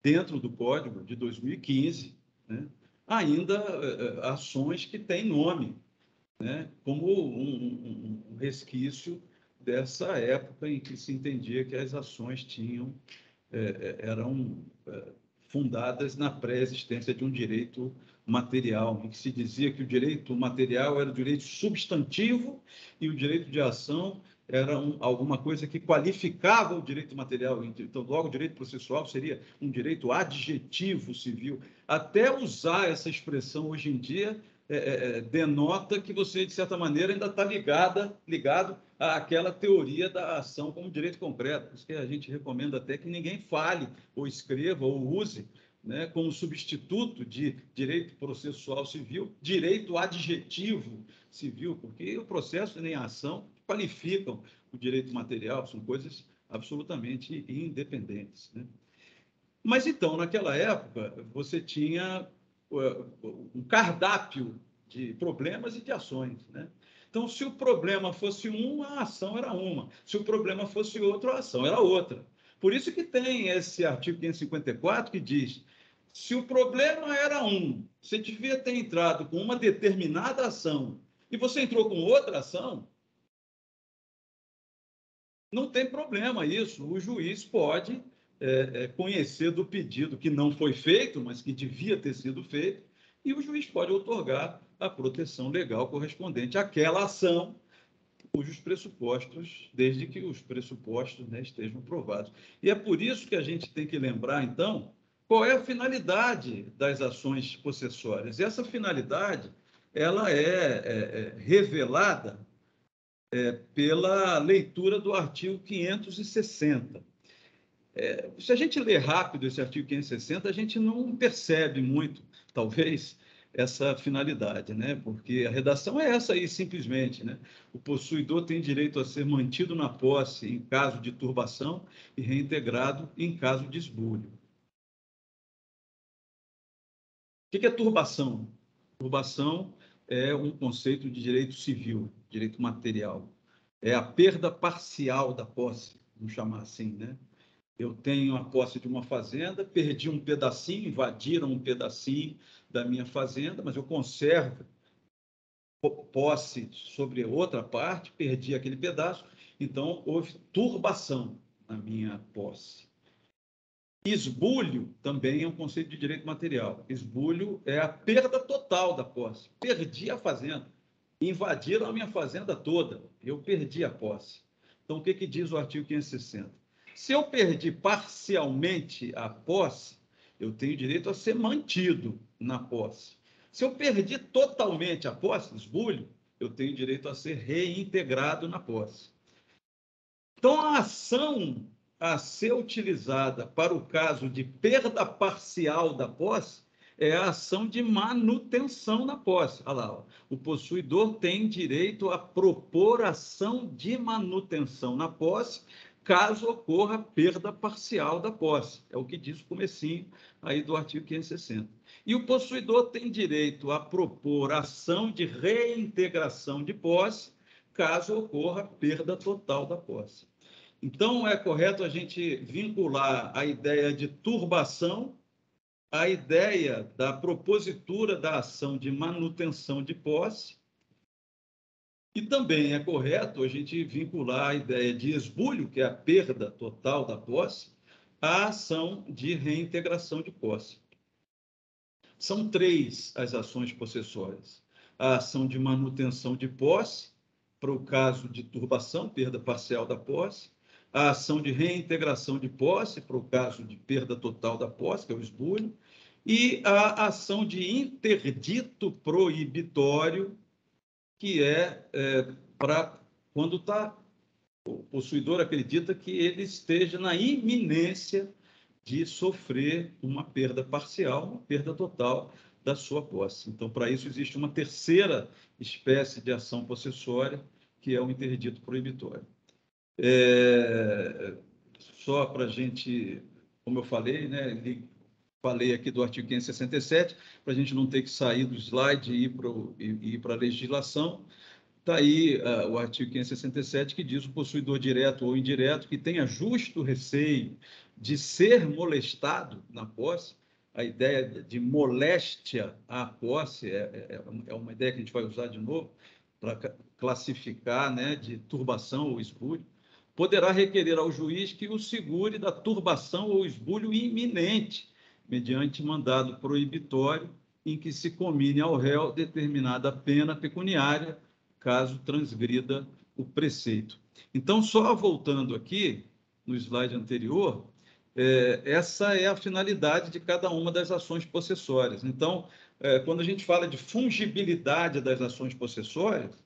dentro do Código de 2015, né, ainda ações que têm nome, né, como um resquício dessa época em que se entendia que as ações eram fundadas na pré-existência de um direito material, em que se dizia que o direito material era o direito substantivo e o direito de ação era alguma coisa que qualificava o direito material. Então, logo, o direito processual seria um direito adjetivo civil. Até usar essa expressão hoje em dia denota que você, de certa maneira, ainda está ligado àquela teoria da ação como direito concreto. Por isso que a gente recomenda até que ninguém fale, ou escreva, ou use, né, como substituto de direito processual civil, direito adjetivo civil, porque o processo nem a ação qualificam o direito material, são coisas absolutamente independentes, né? Mas então, naquela época, você tinha um cardápio de problemas e de ações, né? Então, se o problema fosse um, a ação era uma. Se o problema fosse outro, a ação era outra. Por isso que tem esse artigo 554 que diz: se o problema era um, você devia ter entrado com uma determinada ação e você entrou com outra ação, não tem problema isso. O juiz pode conhecer do pedido que não foi feito, mas que devia ter sido feito, e o juiz pode outorgar a proteção legal correspondente àquela ação, cujos pressupostos, desde que os pressupostos, né, estejam provados. E é por isso que a gente tem que lembrar, então, qual é a finalidade das ações possessórias. E essa finalidade ela é revelada pela leitura do artigo 560. Se a gente ler rápido esse artigo 560, a gente não percebe muito, talvez, essa finalidade, né? Porque a redação é essa aí, simplesmente, né? O possuidor tem direito a ser mantido na posse em caso de turbação e reintegrado em caso de esbulho. O que é turbação? Turbação é um conceito de direito civil, direito material. É a perda parcial da posse, vamos chamar assim, né? Eu tenho a posse de uma fazenda, perdi um pedacinho, invadiram um pedacinho da minha fazenda, mas eu conservo posse sobre outra parte, perdi aquele pedaço, então houve turbação na minha posse. Esbulho também é um conceito de direito material. Esbulho é a perda total da posse. Perdi a fazenda, invadiram a minha fazenda toda, eu perdi a posse. Então, o que diz o artigo 560? Se eu perdi parcialmente a posse, eu tenho direito a ser mantido na posse. Se eu perdi totalmente a posse, esbulho, eu tenho direito a ser reintegrado na posse. Então, a ação a ser utilizada para o caso de perda parcial da posse é a ação de manutenção na posse. Olha lá, ó. O possuidor tem direito a propor ação de manutenção na posse caso ocorra perda parcial da posse. É o que diz o comecinho aí do artigo 560. E o possuidor tem direito a propor ação de reintegração de posse caso ocorra perda total da posse. Então, é correto a gente vincular a ideia de turbação à ideia da propositura da ação de manutenção de posse, e também é correto a gente vincular a ideia de esbulho, que é a perda total da posse, à ação de reintegração de posse. São três as ações possessórias. A ação de manutenção de posse, para o caso de turbação, perda parcial da posse. A ação de reintegração de posse, para o caso de perda total da posse, que é o esbulho. E a ação de interdito proibitório, que é para quando o possuidor acredita que ele esteja na iminência de sofrer uma perda parcial, uma perda total da sua posse. Então, para isso, existe uma terceira espécie de ação possessória, que é o interdito proibitório. Só para a gente, como eu falei, né, falei aqui do artigo 567, para a gente não ter que sair do slide e ir para a legislação. Está aí o artigo 567, que diz: o possuidor direto ou indireto que tenha justo receio de ser molestado na posse. A ideia de moléstia à posse é uma ideia que a gente vai usar de novo para classificar, né, de turbação ou esbulho. Poderá requerer ao juiz que o segure da turbação ou esbulho iminente, mediante mandado proibitório, em que se comine ao réu determinada pena pecuniária, caso transgrida o preceito. Então, só voltando aqui, no slide anterior, essa é a finalidade de cada uma das ações possessórias. Então, quando a gente fala de fungibilidade das ações possessórias,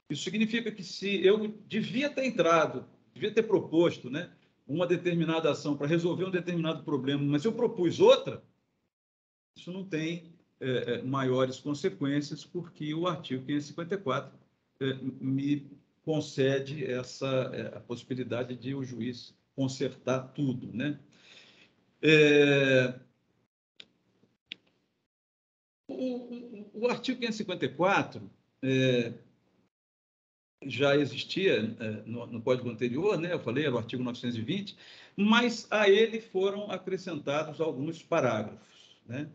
isso significa que se eu devia ter proposto, né, uma determinada ação para resolver um determinado problema, mas eu propus outra, isso não tem maiores consequências, porque o artigo 554 me concede a possibilidade de o juiz consertar tudo, né? O artigo 554 já existia no Código anterior, né? Eu falei, era o artigo 920, mas a ele foram acrescentados alguns parágrafos, né?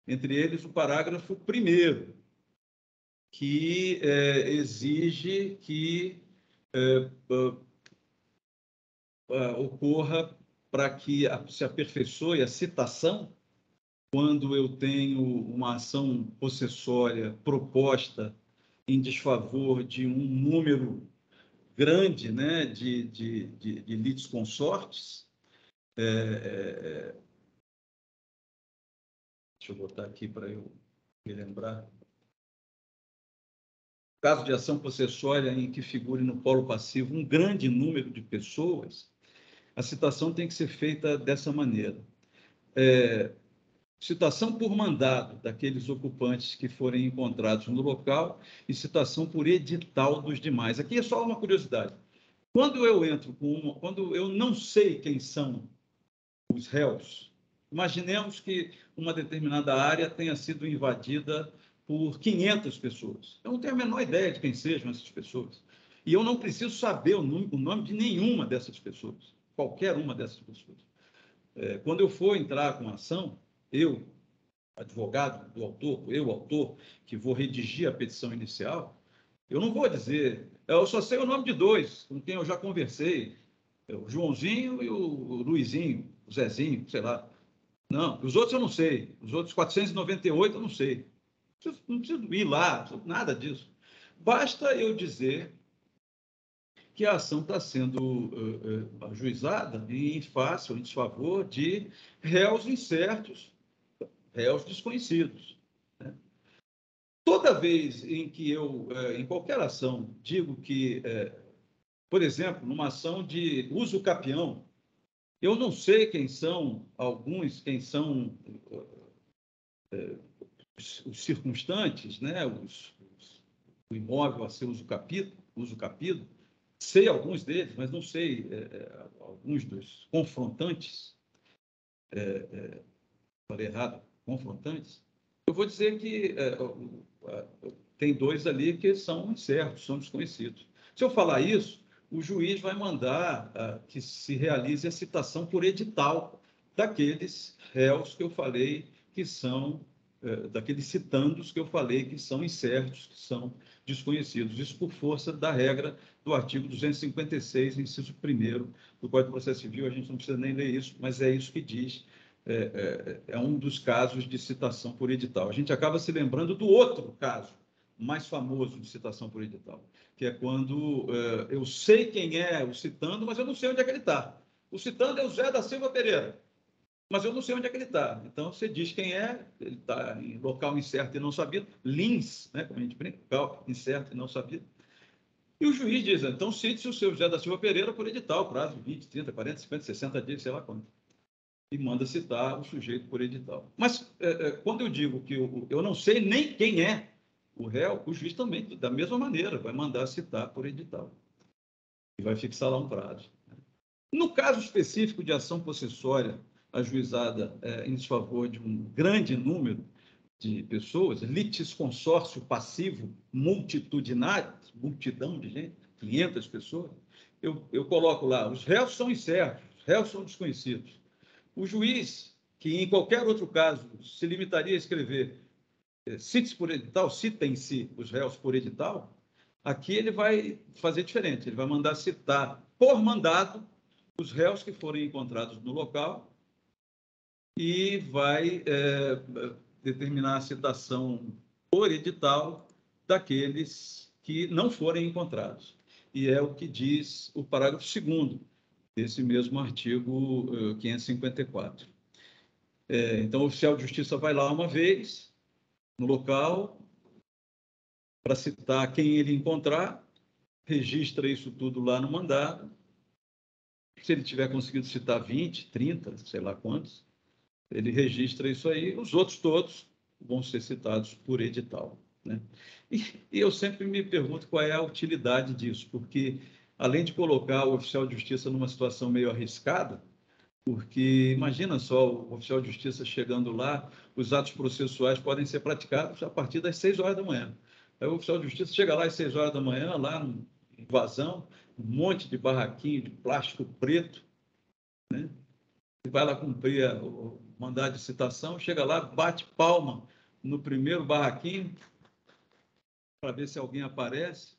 Entre eles o parágrafo 1º, que exige que ocorra, para que se aperfeiçoe a citação, quando eu tenho uma ação possessória proposta em desfavor de um número grande, né, de litisconsortes. Deixa eu botar aqui para eu me lembrar. Caso de ação possessória em que figure no polo passivo um grande número de pessoas, a citação tem que ser feita dessa maneira. Citação por mandado daqueles ocupantes que forem encontrados no local e citação por edital dos demais. Aqui é só uma curiosidade. Quando eu não sei quem são os réus, imaginemos que uma determinada área tenha sido invadida por 500 pessoas. Eu não tenho a menor ideia de quem sejam essas pessoas. E eu não preciso saber o nome de nenhuma dessas pessoas, qualquer uma dessas pessoas. Quando eu for entrar com a ação, eu, advogado do autor, autor, que vou redigir a petição inicial, eu não vou dizer, eu só sei o nome de dois, com quem eu já conversei, o Joãozinho e o Luizinho, o Zezinho, sei lá. Não, os outros eu não sei, os outros 498 eu não sei. Não preciso ir lá, nada disso. Basta eu dizer que a ação está sendo ajuizada em face ou em desfavor de réus incertos, réus desconhecidos. Né? Toda vez em que eu, em qualquer ação, digo que, por exemplo, numa ação de uso capião, eu não sei quem são os circunstantes, né? O imóvel a ser uso capido, sei alguns deles, mas não sei alguns dos confrontantes, falei errado, confrontantes. Eu vou dizer que tem dois ali que são incertos, são desconhecidos. Se eu falar isso, o juiz vai mandar que se realize a citação por edital daqueles réus que eu falei que são, daqueles citandos que eu falei que são incertos, que são desconhecidos. Isso por força da regra do artigo 256, inciso 1º do Código de Processo Civil. A gente não precisa nem ler isso, mas é isso que diz. É um dos casos de citação por edital. A gente acaba se lembrando do outro caso mais famoso de citação por edital, que é quando eu sei quem é o citando, mas eu não sei onde é que ele está. O citando é o Zé da Silva Pereira, mas eu não sei onde é que ele está. Então, você diz quem é, ele está em local incerto e não sabido, lins, né, como a gente brinca, local incerto e não sabido. E o juiz diz, então, cite-se o seu José da Silva Pereira por edital, prazo de 20, 30, 40, 50, 60 dias, sei lá quanto. E manda citar o sujeito por edital. Mas, quando eu digo que eu não sei nem quem é o réu, o juiz também, da mesma maneira, vai mandar citar por edital. E vai fixar lá um prazo. No caso específico de ação possessória ajuizada em desfavor de um grande número de pessoas, litisconsórcio passivo multitudinário, multidão de gente, 500 pessoas, eu coloco lá, os réus são incertos, os réus são desconhecidos. O juiz, que em qualquer outro caso se limitaria a escrever cite-se por edital, citem-se os réus por edital, aqui ele vai fazer diferente, ele vai mandar citar por mandado os réus que forem encontrados no local e vai determinar a citação por edital daqueles que não forem encontrados. E é o que diz o parágrafo 2º desse mesmo artigo 554. Então, o oficial de justiça vai lá uma vez, no local, para citar quem ele encontrar, registra isso tudo lá no mandado. Se ele tiver conseguido citar 20, 30, sei lá quantos, ele registra isso aí, os outros todos vão ser citados por edital, né? E eu sempre me pergunto qual é a utilidade disso, porque além de colocar o oficial de justiça numa situação meio arriscada, porque imagina só o oficial de justiça chegando lá, os atos processuais podem ser praticados a partir das 6 horas da manhã. Aí o oficial de justiça chega lá às 6 horas da manhã, lá no invasão, um monte de barraquinho de plástico preto, né? Ele vai lá cumprir o mandado de citação, chega lá, bate palma no primeiro barraquinho para ver se alguém aparece.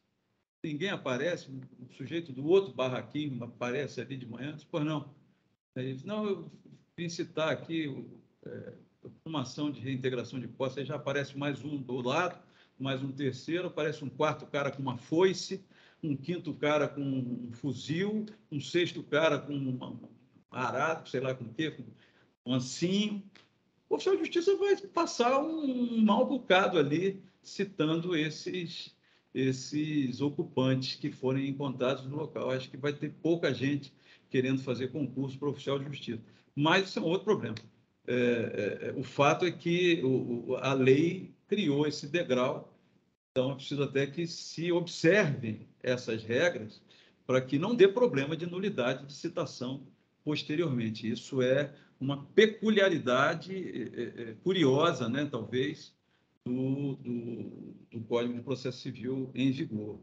Ninguém aparece, o sujeito do outro barraquinho aparece ali de manhã, diz, pois não. Aí ele diz, não, eu vim citar aqui uma ação de reintegração de posse, aí já aparece mais um do lado, mais um terceiro, aparece um quarto cara com uma foice, um quinto cara com um fuzil, um sexto cara com um arado, sei lá com o quê, com um ancinho. O oficial de justiça vai passar um mau bocado ali, citando esses ocupantes que forem encontrados no local. Acho que vai ter pouca gente querendo fazer concurso para oficial de justiça. Mas isso é um outro problema. O fato é que a lei criou esse degrau, então é preciso até que se observem essas regras para que não dê problema de nulidade de citação posteriormente. Isso é uma peculiaridade curiosa, né, talvez, do Código de Processo Civil em vigor.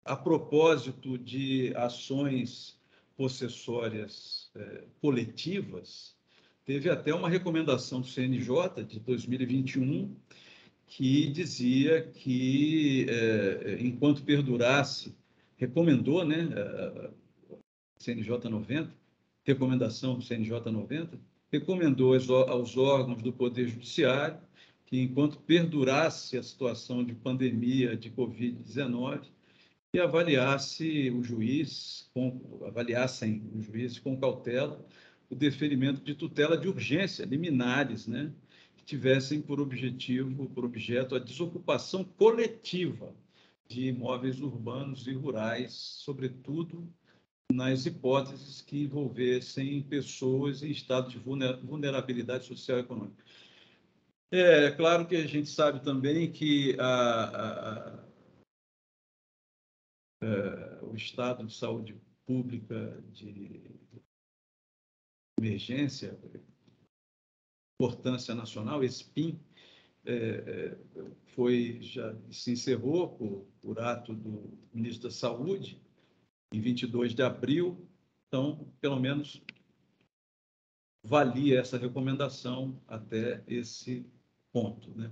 A propósito de ações possessórias coletivas, teve até uma recomendação do CNJ de 2021 que dizia que, enquanto perdurasse, recomendou, né, CNJ 90, recomendação do CNJ 90, recomendou aos órgãos do Poder Judiciário que, enquanto perdurasse a situação de pandemia de Covid-19, e avaliassem os juízes com cautela o deferimento de tutela de urgência, liminares, né, que tivessem por objeto a desocupação coletiva de imóveis urbanos e rurais, sobretudo nas hipóteses que envolvessem pessoas em estado de vulnerabilidade social e econômica. É claro que a gente sabe também que o estado de saúde pública de emergência, importância nacional, esse PIN, já se encerrou por ato do ministro da Saúde, em 22 de abril. Então, pelo menos, valia essa recomendação até esse ponto, né?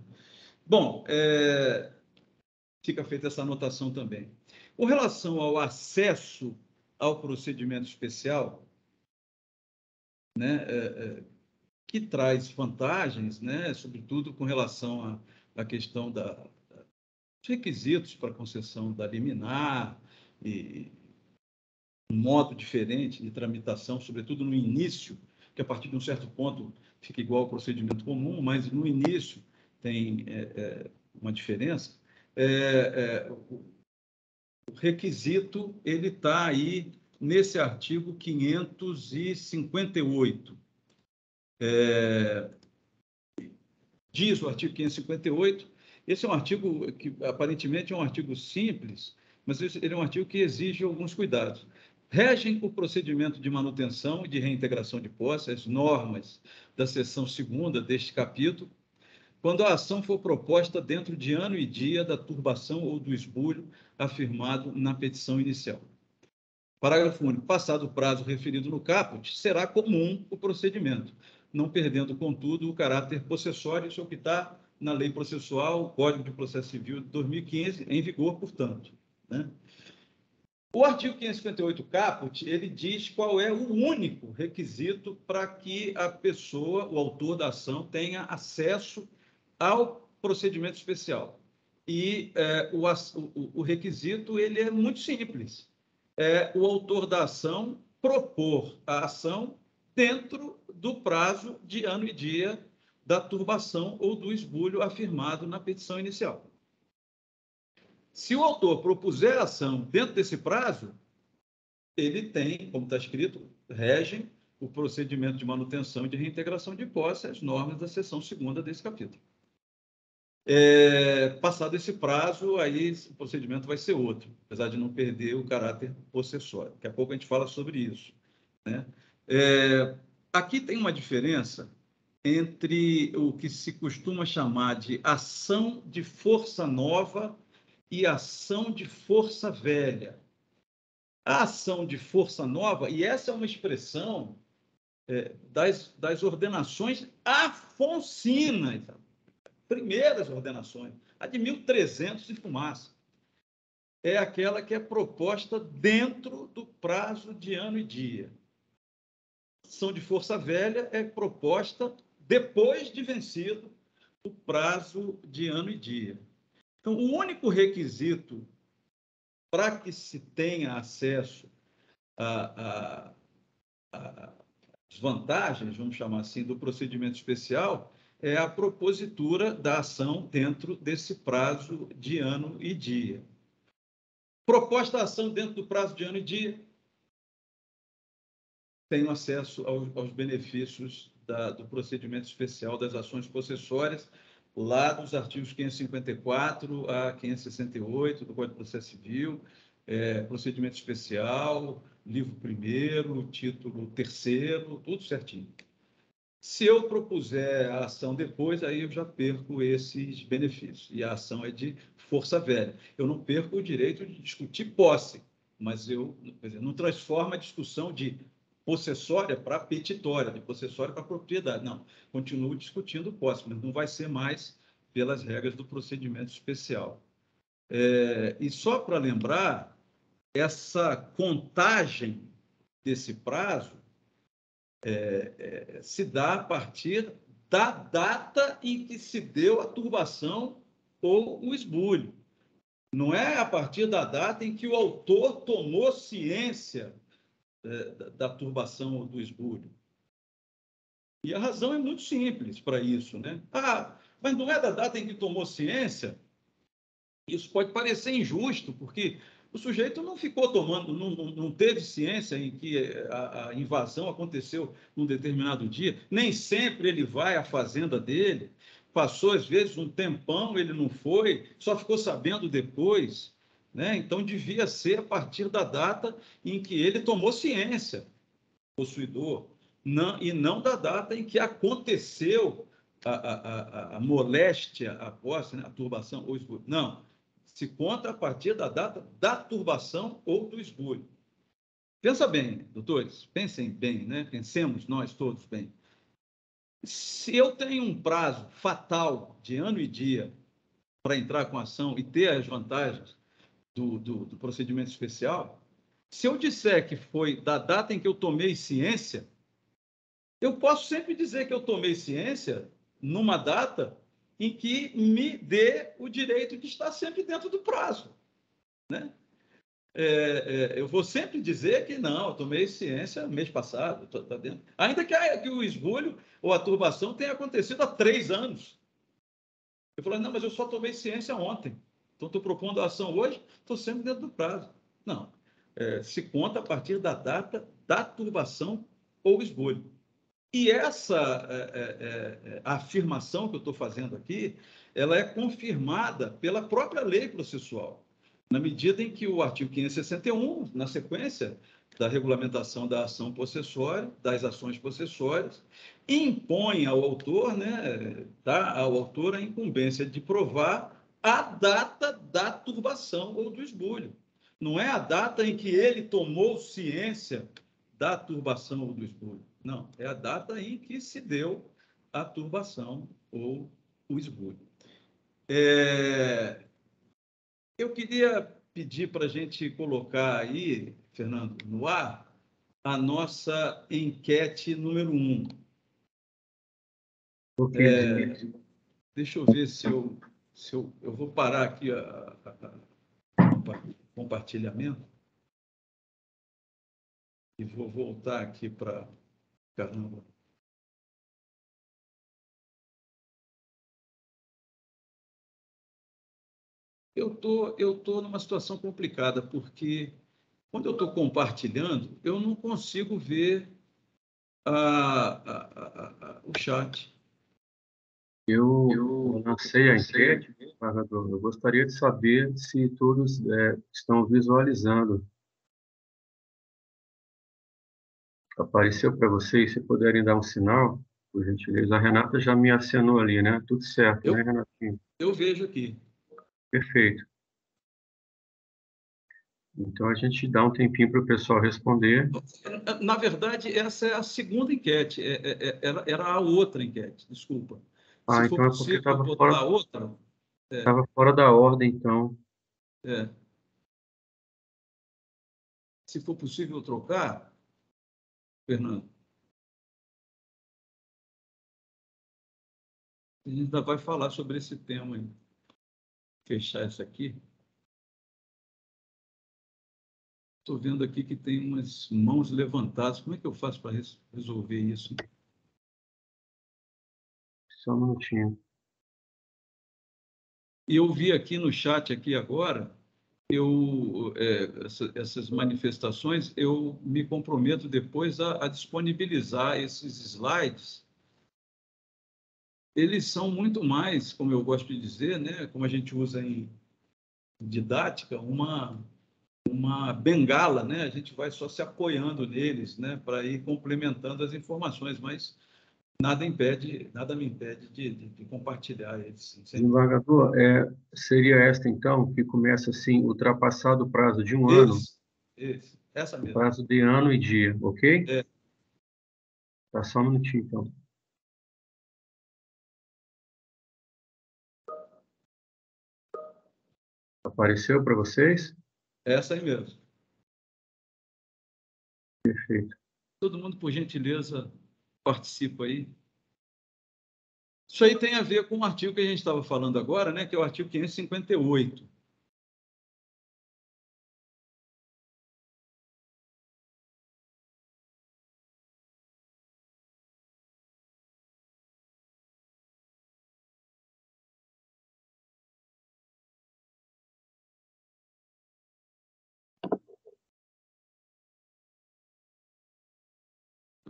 Bom, fica feita essa anotação também. Com relação ao acesso ao procedimento especial, né, que traz vantagens, né, sobretudo com relação à questão dos requisitos para concessão da liminar e um modo diferente de tramitação, sobretudo no início, que a partir de um certo ponto fica igual ao procedimento comum, mas no início tem uma diferença. O requisito ele está aí nesse artigo 558. Diz o artigo 558, esse é um artigo que aparentemente é um artigo simples, mas ele é um artigo que exige alguns cuidados. Regem o procedimento de manutenção e de reintegração de posse as normas da seção 2ª deste capítulo, quando a ação for proposta dentro de ano e dia da turbação ou do esbulho afirmado na petição inicial. Parágrafo único. Passado o prazo referido no caput, será comum o procedimento, não perdendo, contudo, o caráter possessório, isso é o que está na Lei Processual, o Código de Processo Civil de 2015, em vigor, portanto, né? O artigo 558 caput, ele diz qual é o único requisito para que a pessoa, o autor da ação, tenha acesso ao procedimento especial. E o requisito ele é muito simples. O autor da ação propor a ação dentro do prazo de ano e dia da turbação ou do esbulho afirmado na petição inicial. Se o autor propuser a ação dentro desse prazo, ele tem, como está escrito, regem o procedimento de manutenção e de reintegração de posse, as normas da seção 2ª desse capítulo. Passado esse prazo, aí o procedimento vai ser outro, apesar de não perder o caráter possessório. Daqui a pouco a gente fala sobre isso, né? Aqui tem uma diferença entre o que se costuma chamar de ação de força nova e ação de força velha. A ação de força nova, e essa é uma expressão das ordenações afoncinas, primeiras ordenações, a de 1300 e fumaça, é aquela que é proposta dentro do prazo de ano e dia. A ação de força velha é proposta depois de vencido o prazo de ano e dia. Então, o único requisito para que se tenha acesso às vantagens, vamos chamar assim, do procedimento especial, é a propositura da ação dentro desse prazo de ano e dia. Proposta a ação dentro do prazo de ano e dia, tenho acesso aos benefícios do procedimento especial das ações possessórias, lá dos artigos 554 a 568 do Código de Processo Civil, procedimento especial, livro 1º, título 3º, tudo certinho. Se eu propuser a ação depois, aí eu já perco esses benefícios. E a ação é de força velha. Eu não perco o direito de discutir posse, mas não transforma a discussão de possessória para petitória, de possessória para propriedade. Não, continuo discutindo posse, mas não vai ser mais pelas regras do procedimento especial. E só para lembrar, essa contagem desse prazo se dá a partir da data em que se deu a turbação ou o esbulho. Não é a partir da data em que o autor tomou ciência da turbação ou do esbulho. E a razão é muito simples para isso, né? Mas não é da data em que tomou ciência? Isso pode parecer injusto, porque o sujeito não ficou tomando, não teve ciência em que a invasão aconteceu num determinado dia, nem sempre ele vai à fazenda dele, passou às vezes um tempão, ele não foi, só ficou sabendo depois, né? Então devia ser a partir da data em que ele tomou ciência, possuidor, e não da data em que aconteceu a moléstia, a posse, né? A turbação ou esbulho. Não. Se conta a partir da data da turbação ou do esbulho. Pensa bem, doutores, pensem bem, né? Pensemos nós todos bem. Se eu tenho um prazo fatal de ano e dia para entrar com a ação e ter as vantagens do procedimento especial, se eu disser que foi da data em que eu tomei ciência, eu posso sempre dizer que eu tomei ciência numa data em que me dê o direito de estar sempre dentro do prazo, né? Eu vou sempre dizer que não, eu tomei ciência mês passado, tá dentro. Ainda que o esbulho ou a turbação tenha acontecido há 3 anos. Eu falei, não, mas eu só tomei ciência ontem. Então, estou propondo a ação hoje, estou sempre dentro do prazo. Não. Se conta a partir da data da turbação ou esbulho. E essa afirmação que eu estou fazendo aqui, ela é confirmada pela própria lei processual, na medida em que o artigo 561, na sequência da regulamentação da ação possessória, das ações possessórias, impõe ao autor, né, dá ao autor a incumbência de provar a data da turbação ou do esbulho. Não é a data em que ele tomou ciência da turbação ou do esbulho. Não, é a data em que se deu a turbação ou o esbulho. Eu queria pedir para a gente colocar aí, Fernando, no ar, a nossa enquete número 1. Ok, Deixa eu ver se eu vou parar aqui compartilhamento e vou voltar aqui para... Caramba. Eu tô numa situação complicada, porque quando eu estou compartilhando, eu não consigo ver o chat. eu lancei a enquete, Salvador. Eu gostaria de saber se todos estão visualizando. Apareceu para vocês? Se puderem dar um sinal, por gentileza. A Renata já me acenou ali, né? Tudo certo, né, Eu, Renatinho? eu vejo aqui. Perfeito. Então, a gente dá um tempinho para o pessoal responder. Na verdade, essa é a segunda enquete. Era a outra enquete, desculpa. Se Ah, for então é porque possível botar a outra, estava fora da ordem, então. é, se for possível trocar, Fernando, a gente ainda vai falar sobre esse tema aí. Fechar essa aqui. Estou vendo aqui que tem umas mãos levantadas. Como é que eu faço para resolver isso? Só um minutinho. E eu vi aqui no chat aqui agora, essas manifestações, eu me comprometo depois a disponibilizar esses slides. Eles são muito mais, como eu gosto de dizer, né, como a gente usa em didática, uma bengala, né? A gente vai só se apoiando neles, né, para ir complementando as informações, mas nada me impede de compartilhar eles. Desembargador, seria esta, então, que começa assim, ultrapassado o prazo de um ano, Essa o mesmo. prazo de ano e dia, ok? É, Tá só um minutinho, então. Apareceu para vocês? essa aí mesmo. Perfeito. Todo mundo, por gentileza, participa aí. Isso aí tem a ver com o artigo que a gente estava falando agora, né, que é o artigo 558.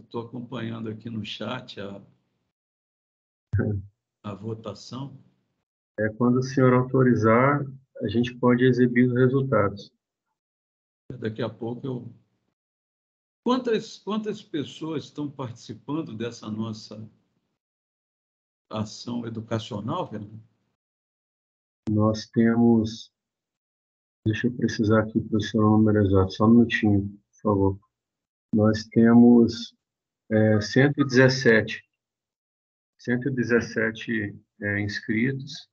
Estou acompanhando aqui no chat a votação. Quando o senhor autorizar, a gente pode exibir os resultados. Daqui a pouco eu... Quantas pessoas estão participando dessa nossa ação educacional, Fernando? Nós temos, deixa eu precisar aqui para o seu número exato, só um minutinho, por favor. Nós temos 117 inscritos.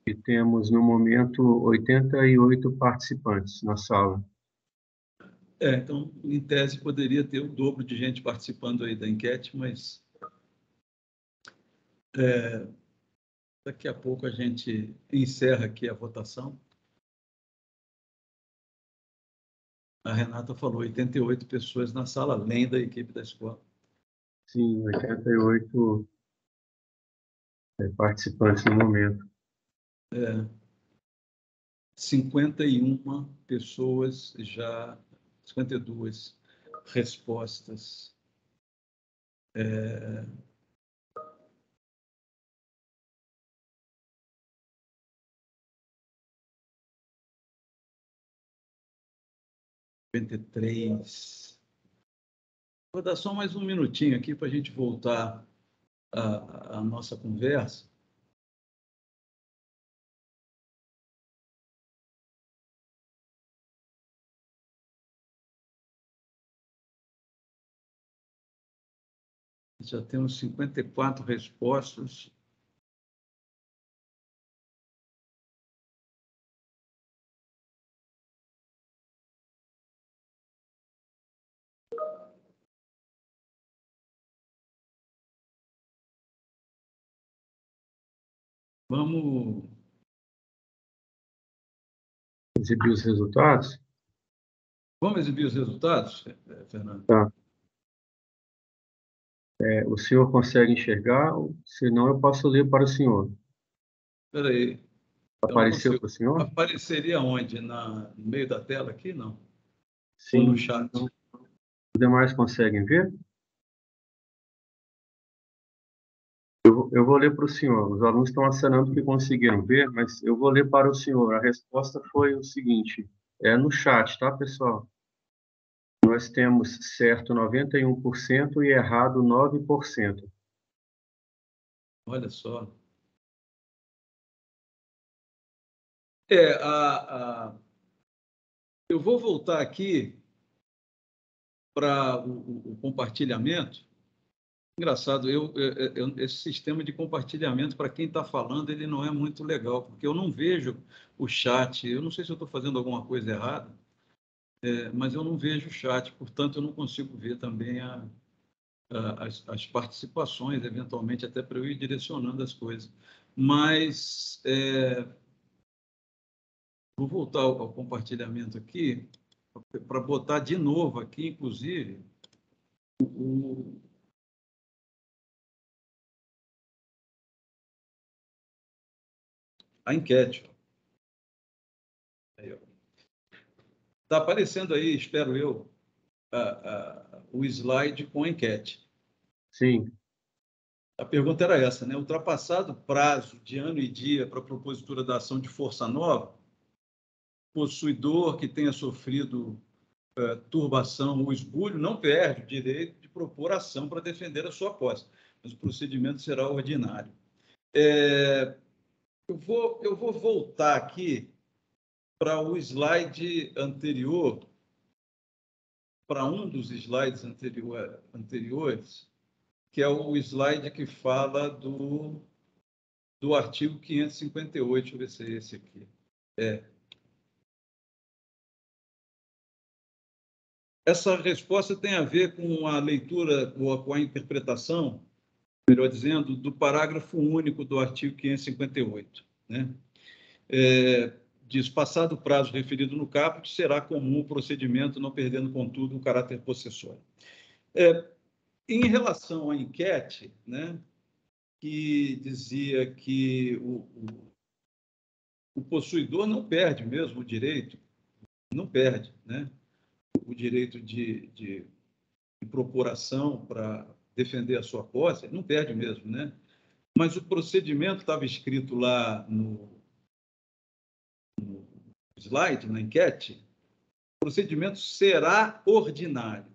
E temos, no momento, 88 participantes na sala. Então, em tese, poderia ter o dobro de gente participando aí da enquete, mas daqui a pouco a gente encerra aqui a votação. A Renata falou 88 pessoas na sala, além da equipe da escola. Sim, 88 participantes no momento. 51 pessoas já, 52 respostas. Vou dar só mais um minutinho aqui para a gente voltar à nossa conversa. Já temos 54 respostas. Vamos exibir os resultados? Vamos exibir os resultados, Fernando? Tá. O senhor consegue enxergar? Senão eu posso ler para o senhor. Espera aí. Apareceu para o senhor? Apareceria onde? No meio da tela aqui, não? Sim. Ou no chat? Então, os demais conseguem ver? Eu vou ler para o senhor. Os alunos estão acenando que conseguiram ver, mas eu vou ler para o senhor. A resposta foi o seguinte: no chat, tá, pessoal? Nós temos certo 91% e errado 9%. Olha só. Eu vou voltar aqui para o compartilhamento. Engraçado, esse sistema de compartilhamento, para quem está falando, ele não é muito legal, porque eu não vejo o chat. Eu não sei se eu estou fazendo alguma coisa errada, mas eu não vejo o chat, portanto, eu não consigo ver também as participações, eventualmente, até para eu ir direcionando as coisas. Mas vou voltar ao compartilhamento aqui, para botar de novo aqui, inclusive, a enquete. Está aparecendo aí, espero eu, o slide com a enquete. Sim. A pergunta era essa, né? Ultrapassado o prazo de ano e dia para a propositura da ação de força nova, possuidor que tenha sofrido turbação ou esbulho não perde o direito de propor ação para defender a sua posse, mas o procedimento será ordinário. Eu vou voltar aqui para o slide anterior, para um dos slides anteriores, que é o slide que fala do artigo 558. Deixa eu ver se é esse aqui. Essa resposta tem a ver com a leitura, ou com a interpretação, melhor dizendo, do parágrafo único do artigo 558. Né? Diz, passado o prazo referido no caput, será comum o procedimento, não perdendo, contudo, o caráter possessório. Em relação à enquete, né, que dizia que o possuidor não perde mesmo o direito, não perde, né, o direito de propor ação para defender a sua posse, não perde mesmo, né? Mas o procedimento estava escrito lá no slide, na enquete, o procedimento será ordinário.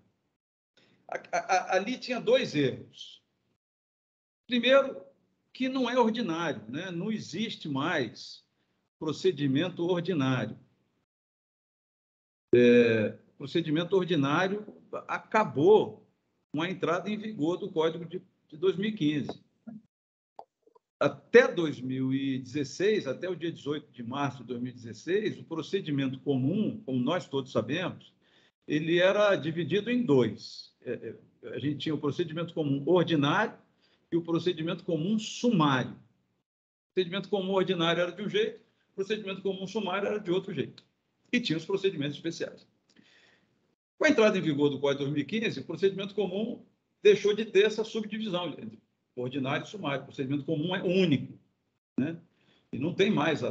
Ali tinha dois erros. Primeiro, que não é ordinário, né? Não existe mais procedimento ordinário. O procedimento ordinário acabou com a entrada em vigor do Código de 2015. Até 2016, até o dia 18 de março de 2016, o procedimento comum, como nós todos sabemos, ele era dividido em dois. A gente tinha o procedimento comum ordinário e o procedimento comum sumário. O procedimento comum ordinário era de um jeito, o procedimento comum sumário era de outro jeito. E tinha os procedimentos especiais. Com a entrada em vigor do Código de 2015, o procedimento comum deixou de ter essa subdivisão entre ordinário e sumário. O procedimento comum é único, né? E não tem mais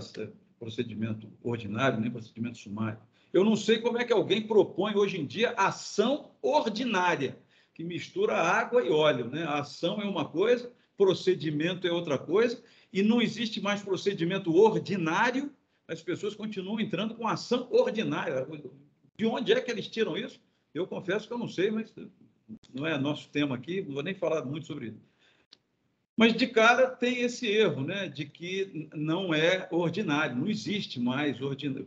procedimento ordinário nem procedimento sumário. Eu não sei como é que alguém propõe hoje em dia ação ordinária, que mistura água e óleo, né? A ação é uma coisa, procedimento é outra coisa, e não existe mais procedimento ordinário, as pessoas continuam entrando com ação ordinária. De onde é que eles tiram isso? Eu confesso que eu não sei, mas não é nosso tema aqui, não vou nem falar muito sobre isso. Mas, de cara, tem esse erro, né, de que não é ordinário, não existe mais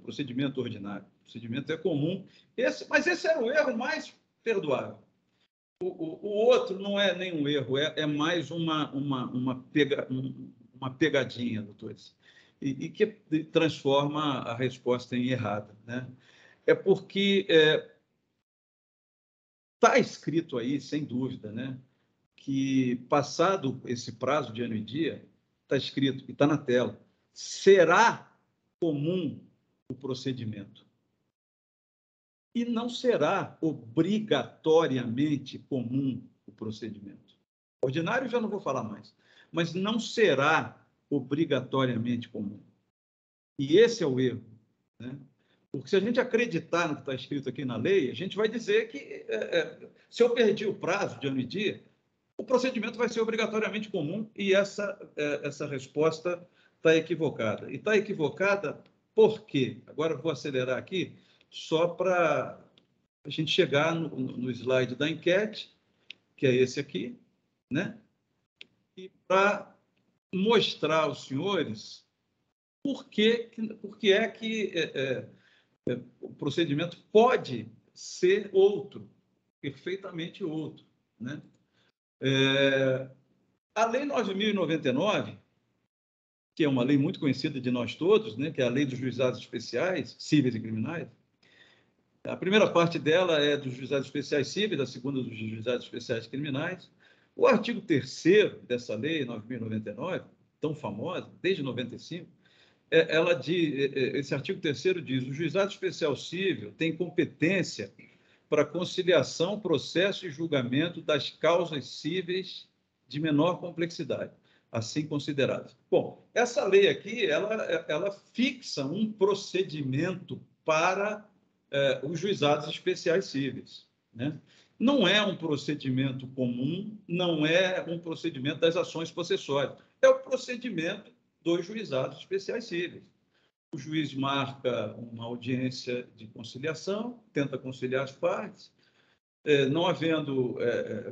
procedimento ordinário. O procedimento é comum. Mas esse era o erro mais perdoável. O outro não é nenhum erro, é mais uma pegadinha, doutores, e que transforma a resposta em errada, né? É porque está escrito aí, sem dúvida, né, que, passado esse prazo de ano e dia, está escrito, e está na tela, será comum o procedimento. E não será obrigatoriamente comum o procedimento. Ordinário já não vou falar mais, mas não será obrigatoriamente comum. E esse é o erro, né? Porque, se a gente acreditar no que está escrito aqui na lei, a gente vai dizer que, se eu perdi o prazo de ano e dia, o procedimento vai ser obrigatoriamente comum, e essa resposta está equivocada. E está equivocada por quê? Agora eu vou acelerar aqui, só para a gente chegar no slide da enquete, que é esse aqui, né? E para mostrar aos senhores por que é que o procedimento pode ser outro, perfeitamente outro, né? A Lei 9.099, que é uma lei muito conhecida de nós todos, né, que é a Lei dos Juizados Especiais, Cíveis e Criminais, a primeira parte dela é dos Juizados Especiais Cíveis, a segunda dos Juizados Especiais Criminais. O artigo 3º dessa Lei 9.099, tão famosa, desde 95, esse artigo 3º diz: o Juizado Especial Cível tem competência para conciliação, processo e julgamento das causas cíveis de menor complexidade, assim consideradas. Bom, essa lei aqui, ela fixa um procedimento para os juizados especiais cíveis, né? Não é um procedimento comum, não é um procedimento das ações possessórias, é o procedimento dos juizados especiais cíveis. O juiz marca uma audiência de conciliação, tenta conciliar as partes, não havendo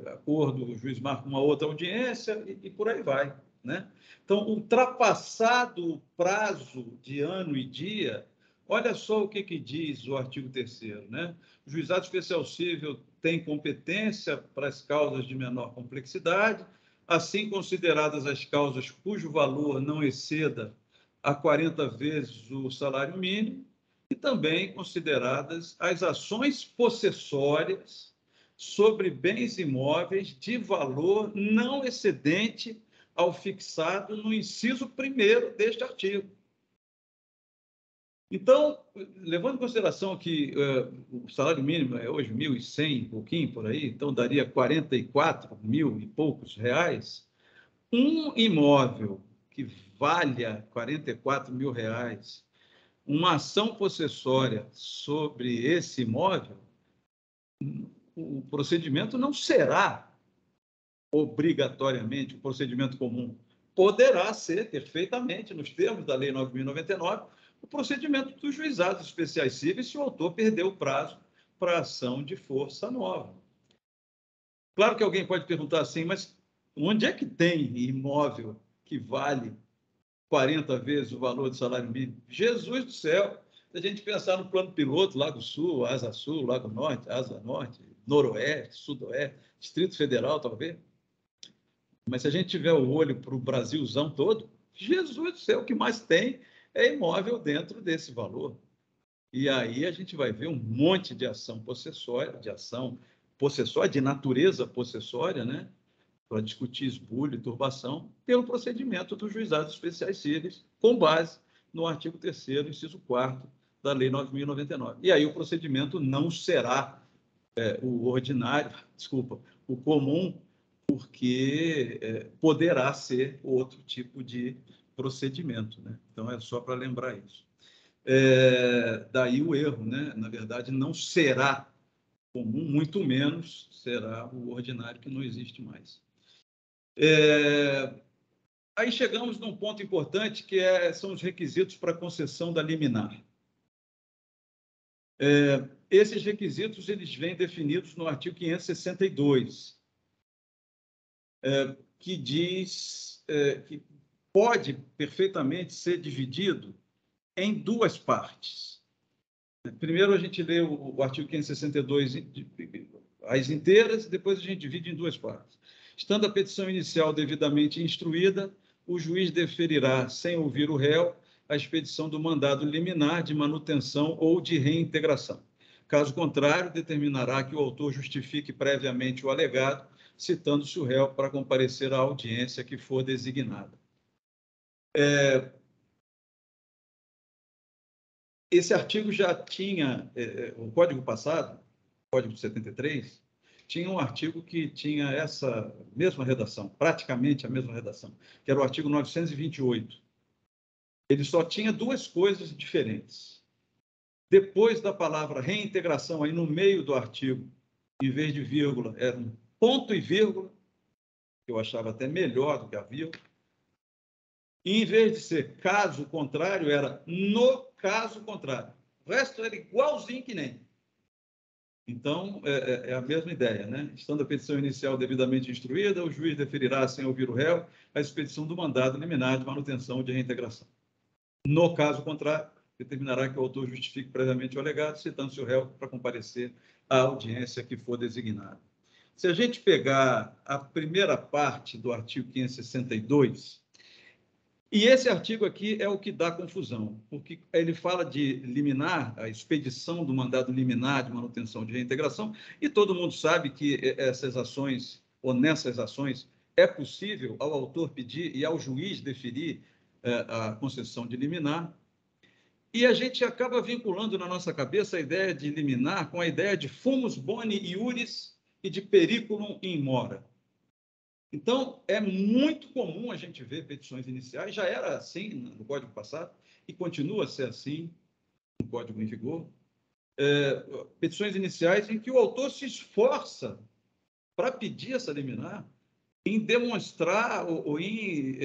acordo, o juiz marca uma outra audiência e por aí vai, né? Então, ultrapassado o prazo de ano e dia, olha só o que diz o artigo 3º, né? O juizado especial cível tem competência para as causas de menor complexidade, assim consideradas as causas cujo valor não exceda a 40 vezes o salário mínimo, e também consideradas as ações possessórias sobre bens imóveis de valor não excedente ao fixado no inciso 1º deste artigo. Então, levando em consideração que o salário mínimo é hoje 1.100, pouquinho por aí, então daria 44 mil e poucos reais, um imóvel que valha 44 mil reais, uma ação possessória sobre esse imóvel, o procedimento não será obrigatoriamente o procedimento comum. Poderá ser perfeitamente, nos termos da Lei 9.099, o procedimento dos juizados especiais cíveis se o autor perdeu o prazo para ação de força nova. Claro que alguém pode perguntar assim, mas onde é que tem imóvel que vale 40 vezes o valor do salário mínimo? Jesus do céu! Se a gente pensar no plano piloto, Lago Sul, Asa Sul, Lago Norte, Asa Norte, Noroeste, Sudoeste, Distrito Federal, talvez. Mas se a gente tiver o olho para o Brasilzão todo, Jesus do céu, o que mais tem é imóvel dentro desse valor. E aí a gente vai ver um monte de ação possessória, de natureza possessória, né? Para discutir esbulho e turbação, pelo procedimento dos juizados especiais cíveis, com base no artigo 3º, inciso 4º da Lei 9.099. E aí o procedimento não será o ordinário, desculpa, o comum, porque poderá ser outro tipo de procedimento, né? Então, é só para lembrar isso. Daí o erro, né? Na verdade, não será comum, muito menos será o ordinário, que não existe mais. Aí chegamos num ponto importante, que são os requisitos para concessão da liminar. Esses requisitos eles vêm definidos no artigo 562, que diz que pode perfeitamente ser dividido em duas partes. Primeiro a gente lê o artigo 562 as inteiras, depois a gente divide em duas partes. Estando a petição inicial devidamente instruída, o juiz deferirá, sem ouvir o réu, a expedição do mandado liminar de manutenção ou de reintegração. Caso contrário, determinará que o autor justifique previamente o alegado, citando-se o réu para comparecer à audiência que for designada. Esse artigo já tinha, o Código passado, Código 73, tinha um artigo que tinha essa mesma redação, praticamente a mesma redação, que era o artigo 928. Ele só tinha duas coisas diferentes. Depois da palavra reintegração, aí no meio do artigo, em vez de vírgula, era um ponto e vírgula, que eu achava até melhor do que a vírgula. E em vez de ser caso contrário, era no caso contrário. O resto era igualzinho que nem. Então, é a mesma ideia, né? Estando a petição inicial devidamente instruída, o juiz deferirá, sem ouvir o réu, a expedição do mandado liminar de manutenção de reintegração. No caso contrário, determinará que o autor justifique previamente o alegado, citando-se o réu para comparecer à audiência que for designada. Se a gente pegar a primeira parte do artigo 562, e esse artigo aqui é o que dá confusão, porque ele fala de liminar, a expedição do mandado liminar de manutenção de reintegração, e todo mundo sabe que essas ações, ou nessas ações, é possível ao autor pedir e ao juiz deferir a concessão de liminar, e a gente acaba vinculando na nossa cabeça a ideia de liminar com a ideia de fumus boni iuris e de periculum in mora. Então, é muito comum a gente ver petições iniciais, já era assim no Código passado, e continua a ser assim no Código em vigor, petições iniciais em que o autor se esforça para pedir essa liminar, em demonstrar ou em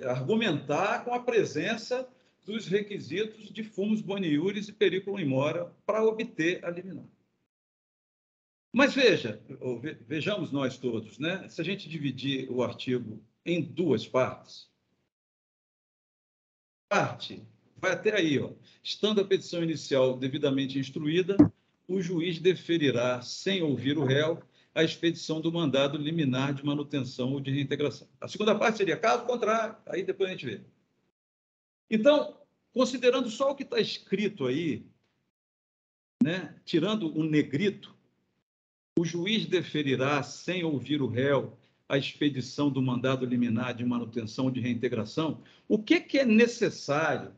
argumentar com a presença dos requisitos de fumus boni iuris e periculum in mora para obter a liminar. Mas vejamos nós todos, né? Se a gente dividir o artigo em duas partes, parte vai até aí, ó. Estando a petição inicial devidamente instruída, o juiz deferirá, sem ouvir o réu, a expedição do mandado liminar de manutenção ou de reintegração. A segunda parte seria caso contrário, aí depois a gente vê. Então, considerando só o que está escrito aí, né? Tirando o negrito, o juiz deferirá, sem ouvir o réu, a expedição do mandado liminar de manutenção ou de reintegração. O que é necessário,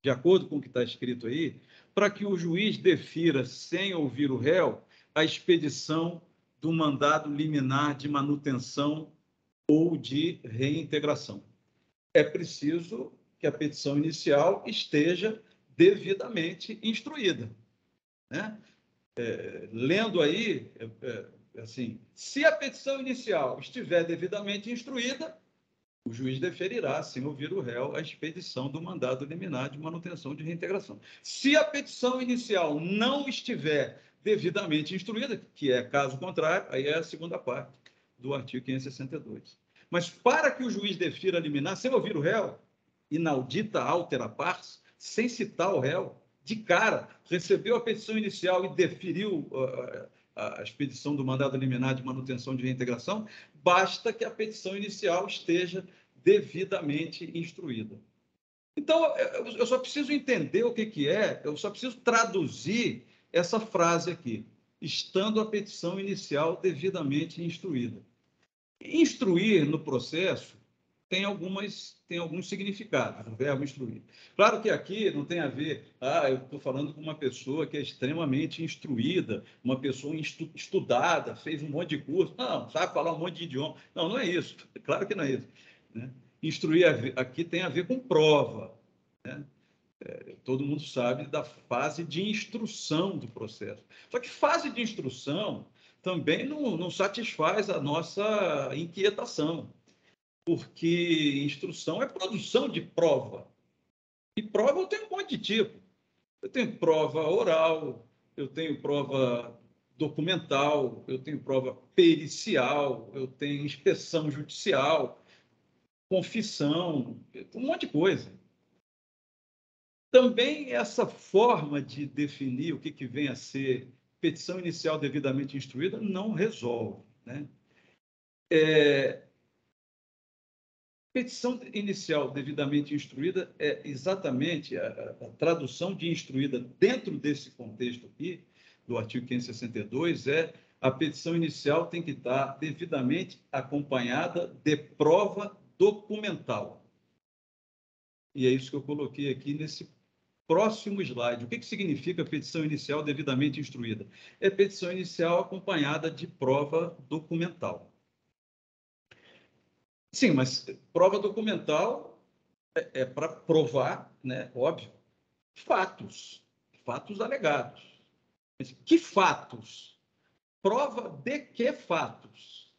de acordo com o que está escrito aí, para que o juiz defira, sem ouvir o réu, a expedição do mandado liminar de manutenção ou de reintegração? É preciso que a petição inicial esteja devidamente instruída, né? Lendo aí, assim, se a petição inicial estiver devidamente instruída, o juiz deferirá, sem ouvir o réu, a expedição do mandado liminar de manutenção de reintegração. Se a petição inicial não estiver devidamente instruída, que é caso contrário, aí é a segunda parte do artigo 562. Mas para que o juiz defira a liminar, sem ouvir o réu, inaudita altera pars, sem citar o réu, de cara, recebeu a petição inicial e deferiu a expedição do mandado liminar de manutenção de reintegração, basta que a petição inicial esteja devidamente instruída. Então, eu só preciso entender o que é, eu só preciso traduzir essa frase aqui, estando a petição inicial devidamente instruída. Instruir no processo tem alguns significados, o verbo instruir. Claro que aqui não tem a ver, eu estou falando com uma pessoa que é extremamente instruída, uma pessoa estudada, fez um monte de curso, não, sabe falar um monte de idioma. Não, não é isso, claro que não é isso. Né? Instruir aqui tem a ver com prova. Né? Todo mundo sabe da fase de instrução do processo. Só que fase de instrução também não satisfaz a nossa inquietação, porque instrução é produção de prova. E prova eu tenho um monte de tipo. Eu tenho prova oral, eu tenho prova documental, eu tenho prova pericial, eu tenho inspeção judicial, confissão, um monte de coisa. Também essa forma de definir o que vem a ser petição inicial devidamente instruída não resolve. Né? Petição inicial devidamente instruída é exatamente a tradução de instruída dentro desse contexto aqui, do artigo 562, a petição inicial tem que estar devidamente acompanhada de prova documental. E é isso que eu coloquei aqui nesse próximo slide. O que significa petição inicial devidamente instruída? É petição inicial acompanhada de prova documental. Sim, mas prova documental é para provar, né, óbvio, fatos alegados. Mas que fatos? Prova de que fatos?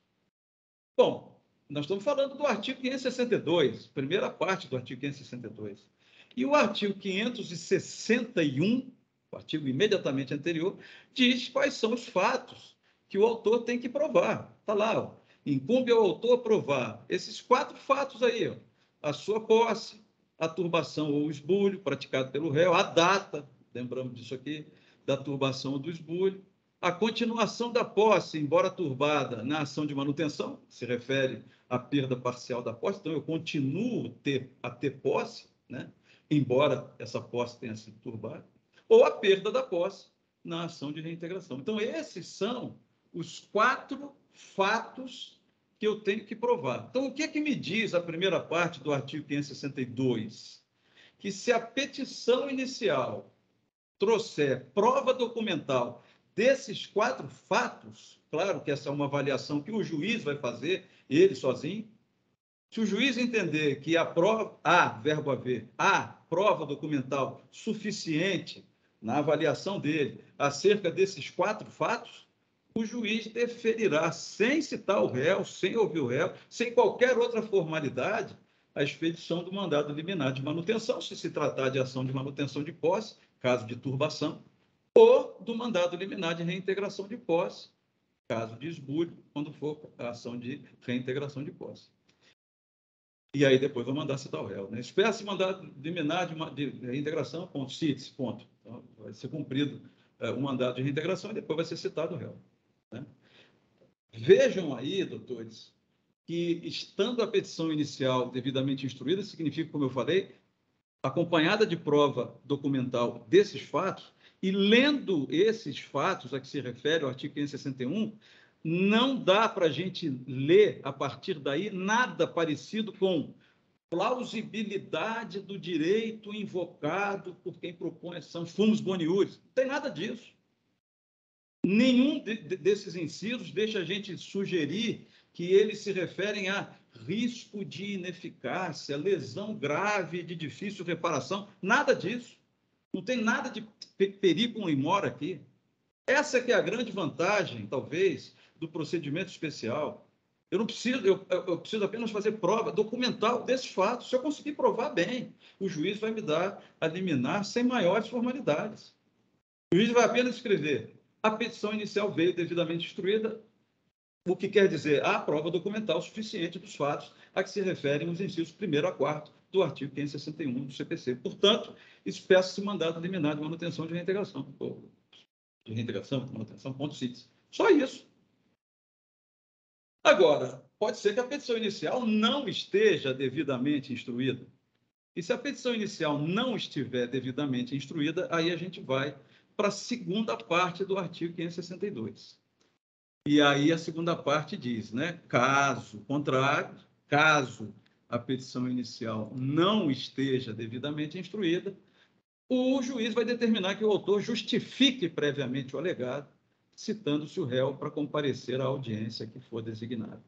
Bom, nós estamos falando do artigo 562, primeira parte do artigo 562. E o artigo 561, o artigo imediatamente anterior, diz quais são os fatos que o autor tem que provar. Está lá, ó. Incumbe ao autor provar esses 4 fatos aí, ó. A sua posse, a turbação ou esbulho praticado pelo réu, a data, lembramos disso aqui, da turbação ou do esbulho, a continuação da posse, embora turbada, na ação de manutenção, se refere à perda parcial da posse, então eu continuo a ter posse, né? Embora essa posse tenha sido turbada, ou a perda da posse na ação de reintegração. Então, esses são os 4 fatos que eu tenho que provar. Então, o que me diz a primeira parte do artigo 562? Que se a petição inicial trouxer prova documental desses 4 fatos, claro que essa é uma avaliação que o juiz vai fazer, ele sozinho. Se o juiz entender que a prova, verbo haver, prova documental suficiente na avaliação dele acerca desses 4 fatos, o juiz deferirá, sem citar o réu, sem ouvir o réu, sem qualquer outra formalidade, a expedição do mandado liminar de manutenção, se tratar de ação de manutenção de posse, caso de turbação, ou do mandado liminar de reintegração de posse, caso de esbulho, quando for a ação de reintegração de posse. E aí depois vou mandar citar o réu. Né? Espécie mandado liminar de reintegração, ponto, cite, ponto. Então, vai ser cumprido o mandado de reintegração e depois vai ser citado o réu. Né? Vejam aí, doutores, que estando a petição inicial devidamente instruída, significa, como eu falei, acompanhada de prova documental desses fatos, e lendo esses fatos a que se refere o artigo 561, não dá para a gente ler, a partir daí, nada parecido com plausibilidade do direito invocado por quem propõe ação, fumus boniuris. Não tem nada disso. Nenhum desses incisos deixa a gente sugerir que eles se referem a risco de ineficácia, lesão grave de difícil reparação, nada disso. Não tem nada de periculum in mora aqui. Essa que é a grande vantagem, talvez, do procedimento especial. Eu não preciso, eu preciso apenas fazer prova documental desses fatos. Se eu conseguir provar bem, o juiz vai me dar a liminar sem maiores formalidades. O juiz vai apenas escrever: a petição inicial veio devidamente instruída, o que quer dizer há prova documental suficiente dos fatos a que se referem os incisos 1º a 4º do artigo 561 do CPC. Portanto, peça-se mandado liminar de manutenção de reintegração, ou de reintegração, de manutenção, ponto CITES. Só isso. Agora, pode ser que a petição inicial não esteja devidamente instruída. E se a petição inicial não estiver devidamente instruída, aí a gente vai para a segunda parte do artigo 562. E aí a segunda parte diz, né? Caso contrário, caso a petição inicial não esteja devidamente instruída, o juiz vai determinar que o autor justifique previamente o alegado, citando-se o réu para comparecer à audiência que for designada.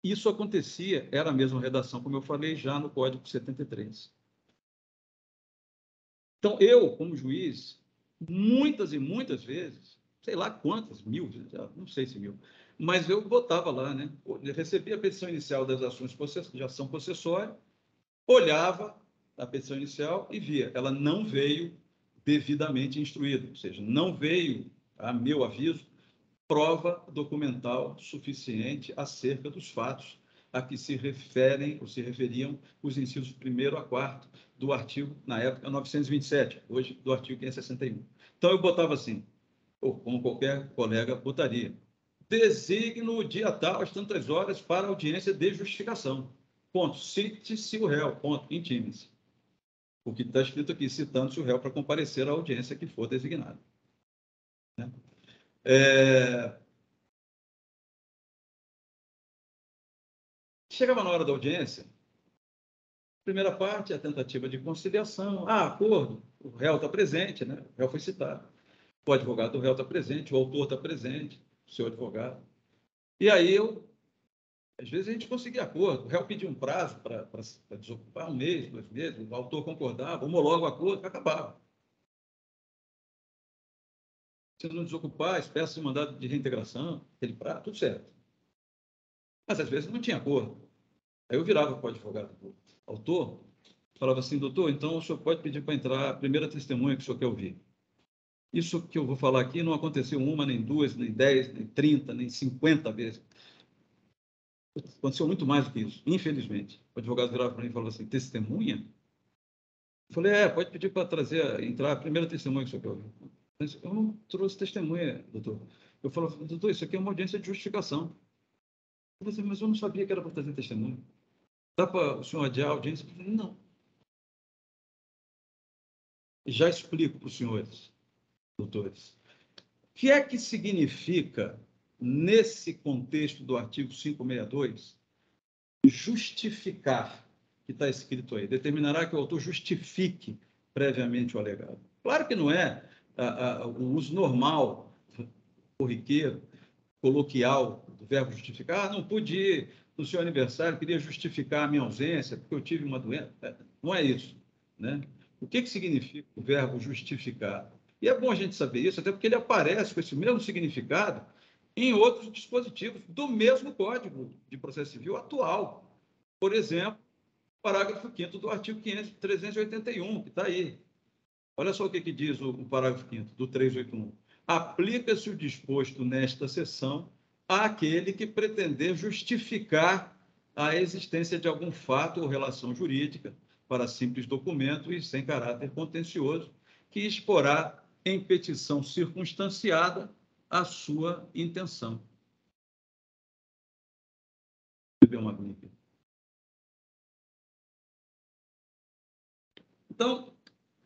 Isso acontecia, era a mesma redação, como eu falei, já no Código 73. Então, eu, como juiz, muitas e muitas vezes, sei lá quantas, mil, não sei se mil, mas eu botava lá, né? Eu recebia a petição inicial das ações de ação possessória, olhava a petição inicial e via, ela não veio devidamente instruída, ou seja, não veio, a meu aviso, prova documental suficiente acerca dos fatos a que se referem ou se referiam os incisos 1º a 4º do artigo, na época, 927, hoje do artigo 561. Então, eu botava assim, ou como qualquer colega botaria: designo o dia tal, às tantas horas, para audiência de justificação. Ponto. Cite-se o réu. Ponto. Intime-se. O que está escrito aqui, citando-se o réu para comparecer à audiência que for designada. Né? Chegava na hora da audiência, primeira parte, a tentativa de conciliação. Acordo, o réu está presente, né? O réu foi citado. O advogado do réu está presente, o autor está presente, o seu advogado. E aí, às vezes, a gente conseguia acordo. O réu pedia um prazo para desocupar, 1 mês, 2 meses, o autor concordava, homologa o acordo, acabava. Se não desocupar, espécie de mandado de reintegração, aquele prazo, tudo certo. Mas, às vezes, não tinha acordo. Aí eu virava para o advogado do autor, falava assim: doutor, então o senhor pode pedir para entrar a primeira testemunha que o senhor quer ouvir. Isso que eu vou falar aqui não aconteceu 1, nem 2, nem 10, nem 30, nem 50 vezes. Aconteceu muito mais do que isso, infelizmente. O advogado virava para mim e falava assim: testemunha? Eu falei: pode pedir para entrar a primeira testemunha que o senhor quer ouvir. Mas eu não trouxe testemunha, doutor. Eu falava: doutor, isso aqui é uma audiência de justificação. Eu falei assim: mas eu não sabia que era para trazer testemunha. Dá para o senhor adiar a audiência? Eu falei: não. Já explico para os senhores, doutores. O que é que significa, nesse contexto do artigo 562, justificar, que está escrito aí? Determinará que o autor justifique previamente o alegado. Claro que não é o uso normal, corriqueiro, coloquial do verbo justificar. Não pude ir no seu aniversário, queria justificar a minha ausência, porque eu tive uma doença. Não é isso, né? O que significa o verbo justificar? E é bom a gente saber isso, até porque ele aparece com esse mesmo significado em outros dispositivos do mesmo Código de Processo Civil atual. Por exemplo, parágrafo 5º do artigo 381, que está aí. Olha só o que diz o parágrafo 5º do 381. Aplica-se o disposto nesta seção àquele que pretender justificar a existência de algum fato ou relação jurídica para simples documento e sem caráter contencioso, que exporá em petição circunstanciada a sua intenção. Então,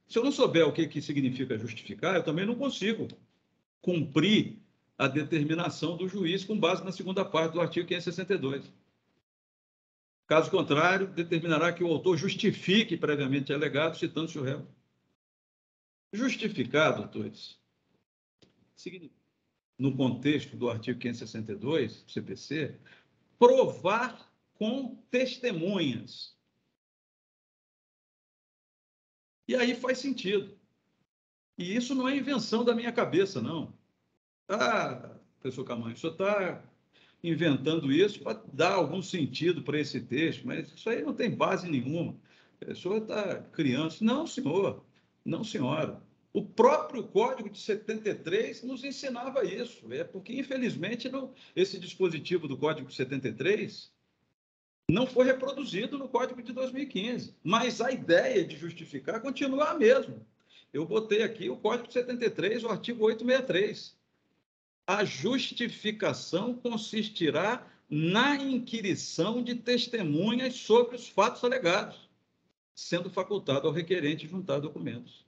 se eu não souber o que significa justificar, eu também não consigo cumprir a determinação do juiz com base na segunda parte do artigo 562. Caso contrário, determinará que o autor justifique previamente alegado, citando-se o réu. Justificar, doutores, significa, no contexto do artigo 562 do CPC, provar com testemunhas. E aí faz sentido. E isso não é invenção da minha cabeça, não. Ah, professor Camargo, o senhor está inventando isso para dar algum sentido para esse texto, mas isso aí não tem base nenhuma. O senhor está criando. Não, senhor. Não, senhora. O próprio Código de 73 nos ensinava isso. É porque, infelizmente, não, esse dispositivo do Código de 73 não foi reproduzido no Código de 2015. Mas a ideia de justificar continua a mesma. Eu botei aqui o Código de 73, o artigo 863. A justificação consistirá na inquirição de testemunhas sobre os fatos alegados, sendo facultado ao requerente juntar documentos.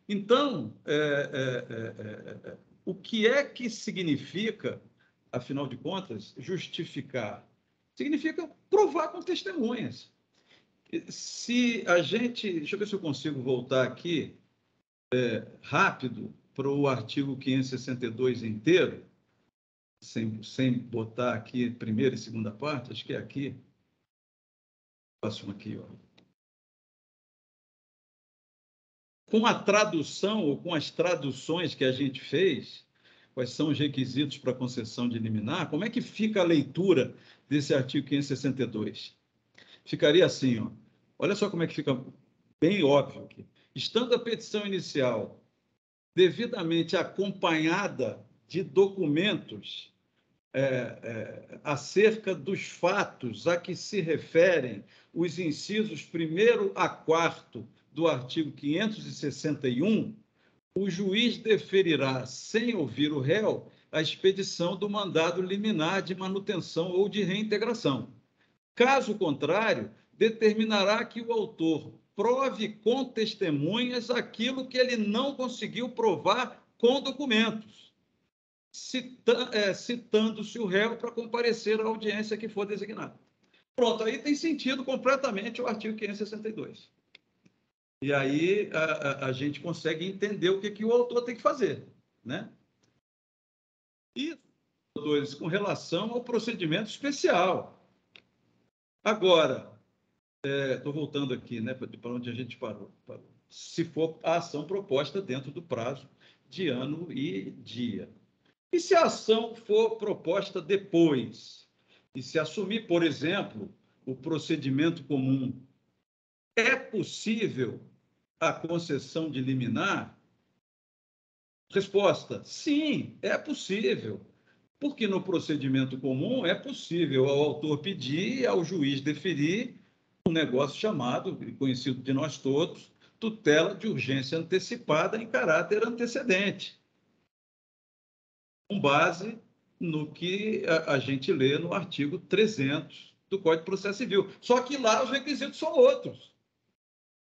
Então, o que é que significa, afinal de contas, justificar? Significa provar com testemunhas. Se a gente... Deixa eu ver se eu consigo voltar aqui rápido para o artigo 562 inteiro, sem botar aqui primeira e segunda parte, acho que é aqui. Próximo aqui, ó. Com a tradução, ou com as traduções que a gente fez, quais são os requisitos para concessão de liminar, como é que fica a leitura desse artigo 562? Ficaria assim, ó. Olha só como é que fica bem óbvio aqui. Estando a petição inicial devidamente acompanhada de documentos acerca dos fatos a que se referem os incisos 1º a 4º do artigo 561, o juiz deferirá, sem ouvir o réu, a expedição do mandado liminar de manutenção ou de reintegração. Caso contrário, determinará que o autor prove com testemunhas aquilo que ele não conseguiu provar com documentos, citando-se o réu para comparecer à audiência que for designada. Pronto, aí tem sentido completamente o artigo 562. E aí a gente consegue entender o que o autor tem que fazer, né? E, doutores, com relação ao procedimento especial. Agora, estou voltando aqui, né, para onde a gente parou. Se for a ação proposta dentro do prazo de ano e dia. E se a ação for proposta depois? E se assumir, por exemplo, o procedimento comum, é possível a concessão de liminar? Resposta: sim, é possível. Porque no procedimento comum é possível ao autor pedir e ao juiz deferir um negócio chamado, conhecido de nós todos, tutela de urgência antecipada em caráter antecedente, com base no que a gente lê no artigo 300 do Código de Processo Civil. Só que lá os requisitos são outros.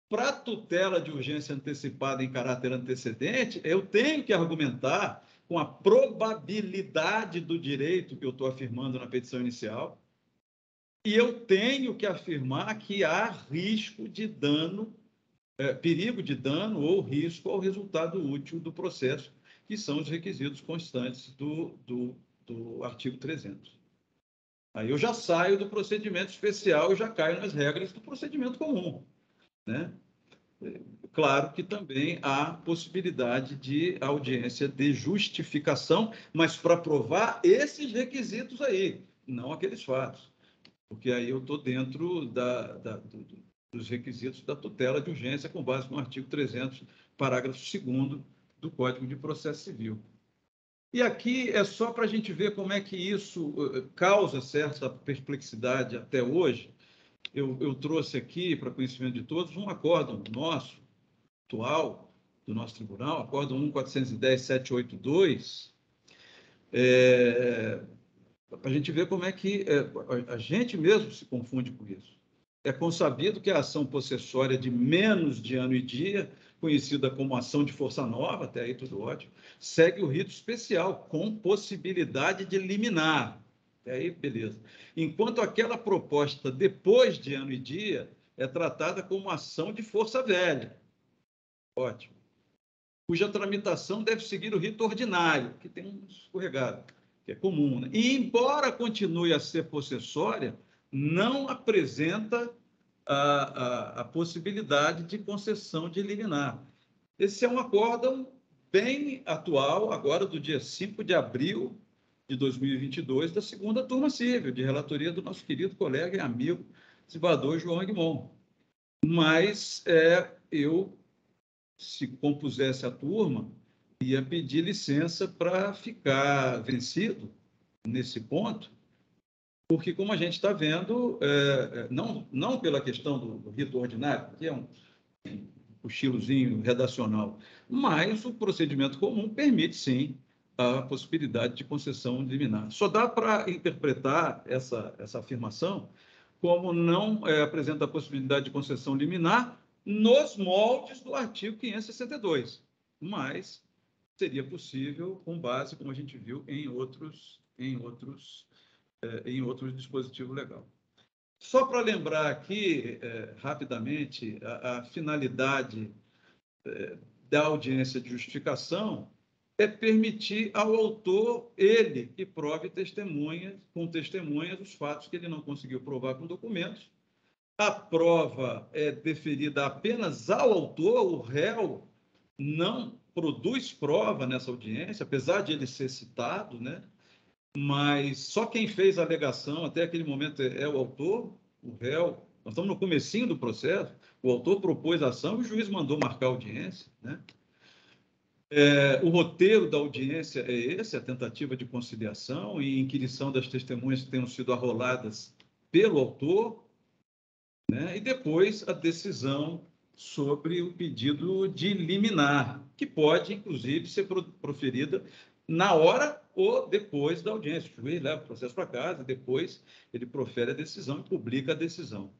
Para tutela de urgência antecipada em caráter antecedente, eu tenho que argumentar com a probabilidade do direito que eu estou afirmando na petição inicial, e eu tenho que afirmar que há risco de dano, perigo de dano ou risco ao resultado útil do processo, que são os requisitos constantes do artigo 300. Aí eu já saio do procedimento especial e já caio nas regras do procedimento comum, né? Claro que também há possibilidade de audiência de justificação, mas para provar esses requisitos aí, não aqueles fatos, porque aí eu estou dentro dos requisitos da tutela de urgência com base no artigo 300, parágrafo 2º do Código de Processo Civil. E aqui é só para a gente ver como é que isso causa certa perplexidade até hoje. Eu trouxe aqui, para conhecimento de todos, um acórdão nosso, atual, do nosso tribunal, acórdão 1.410.782, para a gente ver como é que a gente mesmo se confunde com isso. É consabido que a ação possessória de menos de ano e dia, conhecida como ação de força nova, até aí tudo ótimo, segue o rito especial, com possibilidade de liminar. Até aí, beleza. Enquanto aquela proposta depois de ano e dia é tratada como ação de força velha. Ótimo. Cuja tramitação deve seguir o rito ordinário, que tem um escorregado, que é comum, né? E, embora continue a ser possessória, não apresenta a possibilidade de concessão de liminar. Esse é um acórdão bem atual, agora do dia 5 de abril de 2022, da segunda turma civil, de relatoria do nosso querido colega e amigo, desembargador João Aguimon. Mas eu, se compusesse a turma, ia pedir licença para ficar vencido nesse ponto, porque, como a gente está vendo, não pela questão do rito ordinário, que é um cochilozinho redacional, mas o procedimento comum permite, sim, a possibilidade de concessão liminar. Só dá para interpretar essa afirmação como não apresenta a possibilidade de concessão liminar nos moldes do artigo 562, mas seria possível com base, como a gente viu, em outros dispositivos legais. Só para lembrar aqui, rapidamente, a finalidade da audiência de justificação é permitir ao autor, ele, que prove com testemunhas os fatos que ele não conseguiu provar com documentos. A prova é deferida apenas ao autor, o réu não produz prova nessa audiência, apesar de ele ser citado, né? Mas só quem fez a alegação até aquele momento é o autor, o réu. Nós estamos no comecinho do processo, o autor propôs a ação e o juiz mandou marcar a audiência, né? O roteiro da audiência é esse, a tentativa de conciliação e inquirição das testemunhas que tenham sido arroladas pelo autor, né? E depois a decisão sobre o pedido de liminar, que pode, inclusive, ser proferida na hora ou depois da audiência. O juiz leva o processo para casa, depois ele profere a decisão e publica a decisão.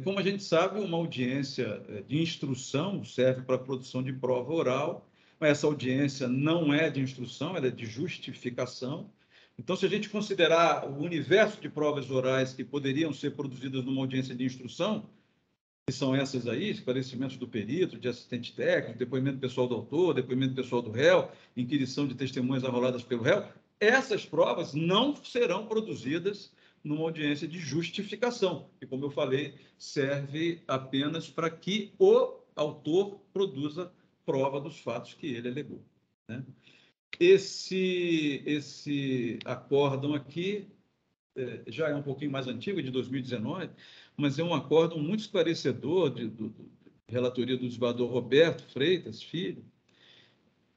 Como a gente sabe, uma audiência de instrução serve para a produção de prova oral, mas essa audiência não é de instrução, ela é de justificação. Então, se a gente considerar o universo de provas orais que poderiam ser produzidas numa audiência de instrução, que são essas aí, esclarecimentos do perito, de assistente técnico, depoimento pessoal do autor, depoimento pessoal do réu, inquirição de testemunhas arroladas pelo réu, essas provas não serão produzidas numa audiência de justificação, que, como eu falei, serve apenas para que o autor produza prova dos fatos que ele alegou, né? Esse acórdão aqui já é um pouquinho mais antigo, de 2019, mas é um acórdão muito esclarecedor de relatoria do desembargador Roberto Freitas Filho,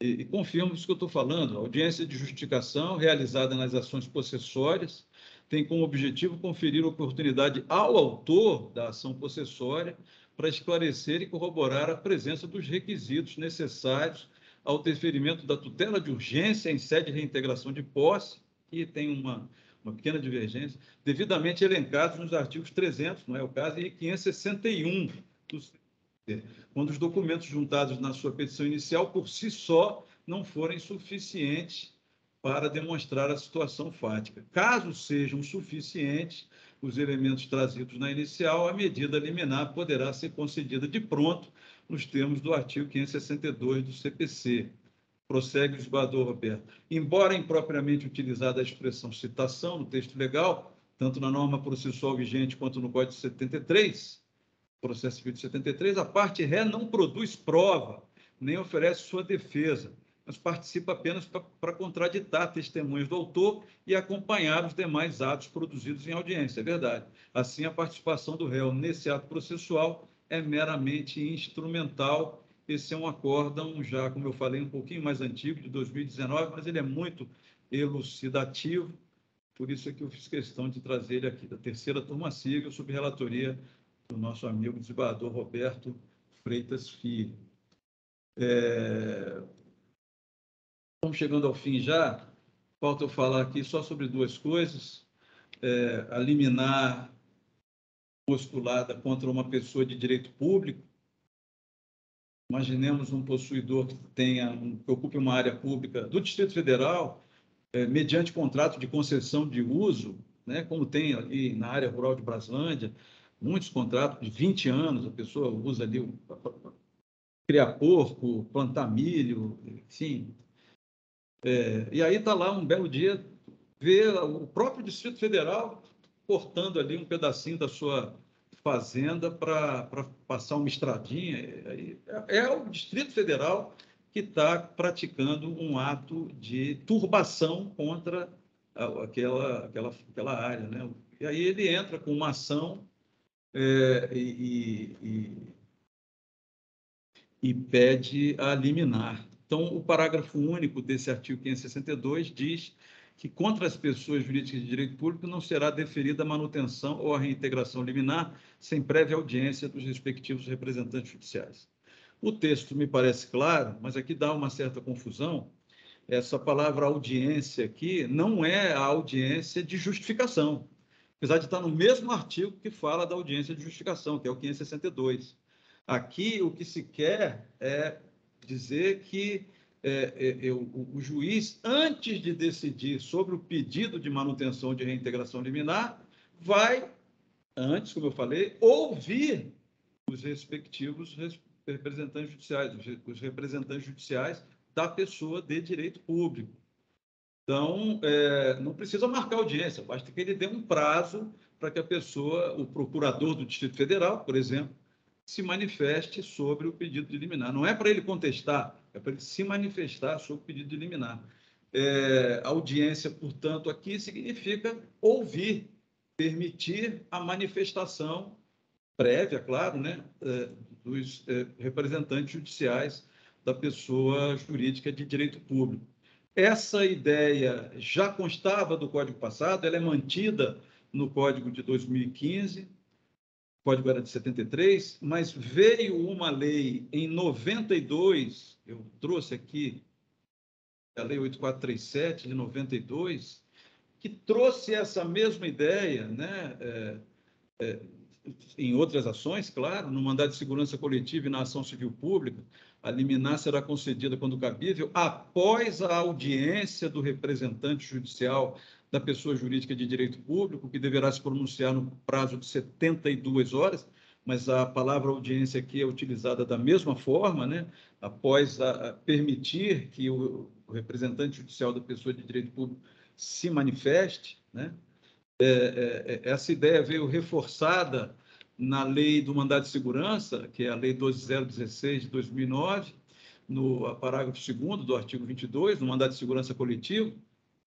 e confirmo isso que eu estou falando. A audiência de justificação realizada nas ações possessórias tem como objetivo conferir oportunidade ao autor da ação possessória para esclarecer e corroborar a presença dos requisitos necessários ao deferimento da tutela de urgência em sede de reintegração de posse, que tem uma pequena divergência, devidamente elencados nos artigos 300, não é o caso, e 561 do CPC, quando os documentos juntados na sua petição inicial, por si só, não forem suficientes para demonstrar a situação fática. Caso sejam suficientes os elementos trazidos na inicial, a medida liminar poderá ser concedida de pronto nos termos do artigo 562 do CPC. Prossegue o desembargador Roberto. Embora impropriamente utilizada a expressão citação no texto legal, tanto na norma processual vigente quanto no Código de 73, processo civil de 73, a parte ré não produz prova, nem oferece sua defesa, mas participa apenas para contraditar testemunhas do autor e acompanhar os demais atos produzidos em audiência. É verdade. Assim, a participação do réu nesse ato processual é meramente instrumental. Esse é um acórdão já, como eu falei, um pouquinho mais antigo, de 2019, mas ele é muito elucidativo, por isso é que eu fiz questão de trazer ele aqui, da terceira turma civil, sob relatoria do nosso amigo desembargador Roberto Freitas Filho. Estamos chegando ao fim já, falta eu falar aqui só sobre duas coisas. A liminar postulada contra uma pessoa de direito público. Imaginemos um possuidor que ocupe uma área pública do Distrito Federal, mediante contrato de concessão de uso, né, como tem ali na área rural de Braslândia, muitos contratos de 20 anos, a pessoa usa ali criar porco, plantar milho, enfim. E aí está lá um belo dia, vê o próprio Distrito Federal cortando ali um pedacinho da sua fazenda para passar uma estradinha. É o Distrito Federal que está praticando um ato de turbação contra aquela área, né? E aí ele entra com uma ação e pede a liminar. Então, o parágrafo único desse artigo 562 diz que contra as pessoas jurídicas de direito público não será deferida a manutenção ou a reintegração liminar sem prévia audiência dos respectivos representantes judiciais. O texto me parece claro, mas aqui dá uma certa confusão. Essa palavra audiência aqui não é a audiência de justificação, apesar de estar no mesmo artigo que fala da audiência de justificação, que é o 562. Aqui, o que se quer é dizer que o juiz, antes de decidir sobre o pedido de manutenção de reintegração liminar, vai, antes, como eu falei, ouvir os respectivos representantes judiciais, os representantes judiciais da pessoa de direito público. Então, não precisa marcar audiência, basta que ele dê um prazo para que a pessoa, o procurador do Distrito Federal, por exemplo, se manifeste sobre o pedido de liminar. Não é para ele contestar, é para ele se manifestar sobre o pedido de liminar. Audiência, portanto, aqui significa ouvir, permitir a manifestação prévia, claro, né, dos representantes judiciais da pessoa jurídica de direito público. Essa ideia já constava do Código passado, ela é mantida no Código de 2015, o Código era de 73, mas veio uma lei em 92, eu trouxe aqui a Lei 8437 de 92, que trouxe essa mesma ideia, né, em outras ações, claro, no mandado de segurança coletiva e na ação civil pública, a liminar será concedida quando cabível, após a audiência do representante judicial da pessoa jurídica de direito público, que deverá se pronunciar no prazo de 72 horas, mas a palavra audiência aqui é utilizada da mesma forma, né? Após permitir que o representante judicial da pessoa de direito público se manifeste, né? Essa ideia veio reforçada na lei do mandado de segurança, que é a Lei 12016 de 2009, no parágrafo 2º do artigo 22, no mandado de segurança coletivo,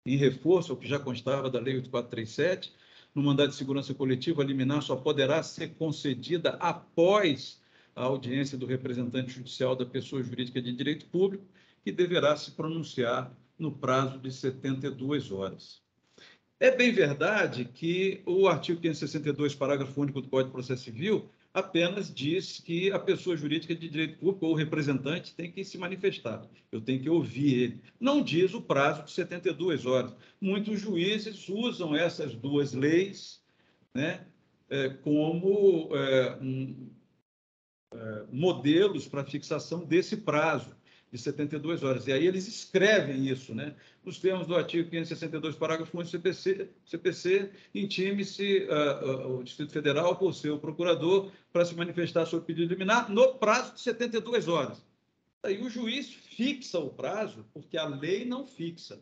em reforço ao que já constava da Lei 8437, no mandado de segurança coletiva, a liminar só poderá ser concedida após a audiência do representante judicial da pessoa jurídica de direito público, que deverá se pronunciar no prazo de 72 horas. É bem verdade que o artigo 562, parágrafo único do Código de Processo Civil, apenas diz que a pessoa jurídica de direito público ou o representante tem que se manifestar, eu tenho que ouvir ele. Não diz o prazo de 72 horas. Muitos juízes usam essas duas leis, né, como modelos para fixação desse prazo de 72 horas. E aí eles escrevem isso, né? Nos termos do artigo 562, parágrafo 1 do CPC, intime-se o Distrito Federal por seu procurador para se manifestar sobre o pedido liminar no prazo de 72 horas. Aí o juiz fixa o prazo, porque a lei não fixa,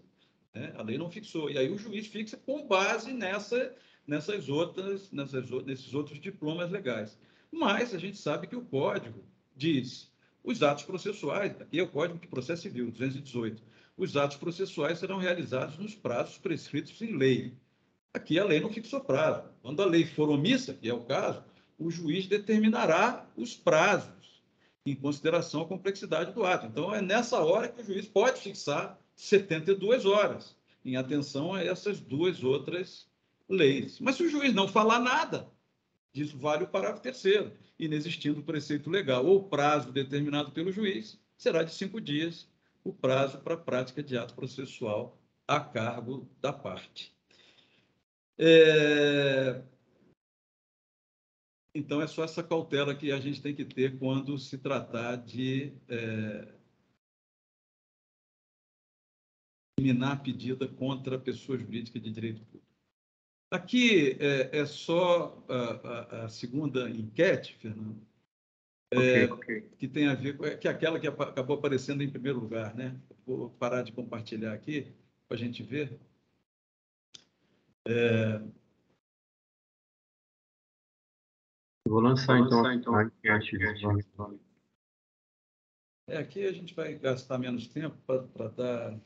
né? A lei não fixou. E aí o juiz fixa com base nesses outros diplomas legais. Mas a gente sabe que o Código diz os atos processuais, aqui é o Código de Processo Civil, 218, os atos processuais serão realizados nos prazos prescritos em lei. Aqui a lei não fixou prazo. Quando a lei for omissa, que é o caso, o juiz determinará os prazos em consideração à complexidade do ato. Então, é nessa hora que o juiz pode fixar 72 horas, em atenção a essas duas outras leis. Mas se o juiz não falar nada, disso vale o parágrafo 3º, inexistindo o preceito legal ou prazo determinado pelo juiz, será de 5 dias o prazo para a prática de ato processual a cargo da parte. Então, é só essa cautela que a gente tem que ter quando se tratar de eliminar pedida contra a pessoa jurídica de direito público. Aqui é só a segunda enquete, Fernando, que tem a ver com que é aquela que acabou aparecendo em primeiro lugar, né? Vou parar de compartilhar aqui para a gente ver. Vou lançar, então, a enquete. Aqui a gente vai gastar menos tempo para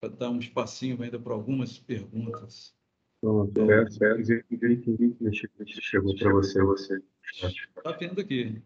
dar um espacinho ainda para algumas perguntas. Pronto, espero ver que chegou para você. Está vendo aqui.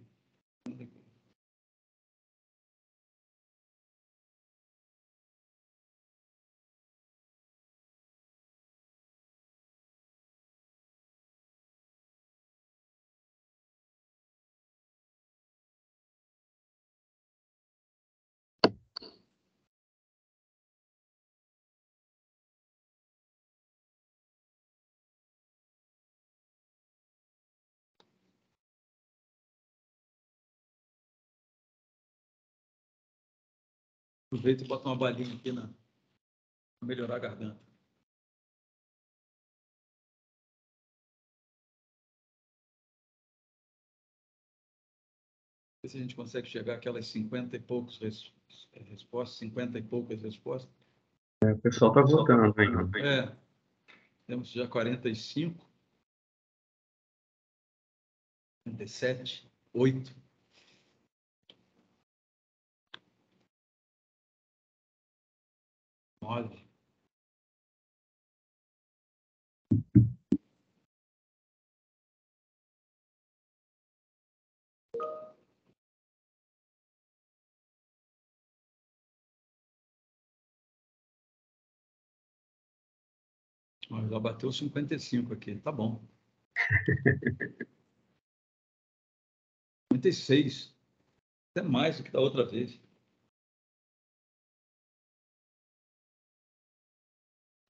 Aproveita e bota uma balinha aqui para melhorar a garganta. Ver se a gente consegue chegar àquelas 50 e poucos respostas, 50 e poucas respostas. O pessoal está votando ainda. Temos já 45, 47, 8. Olha. Já bateu 55 aqui, tá bom. 56, até mais do que da outra vez.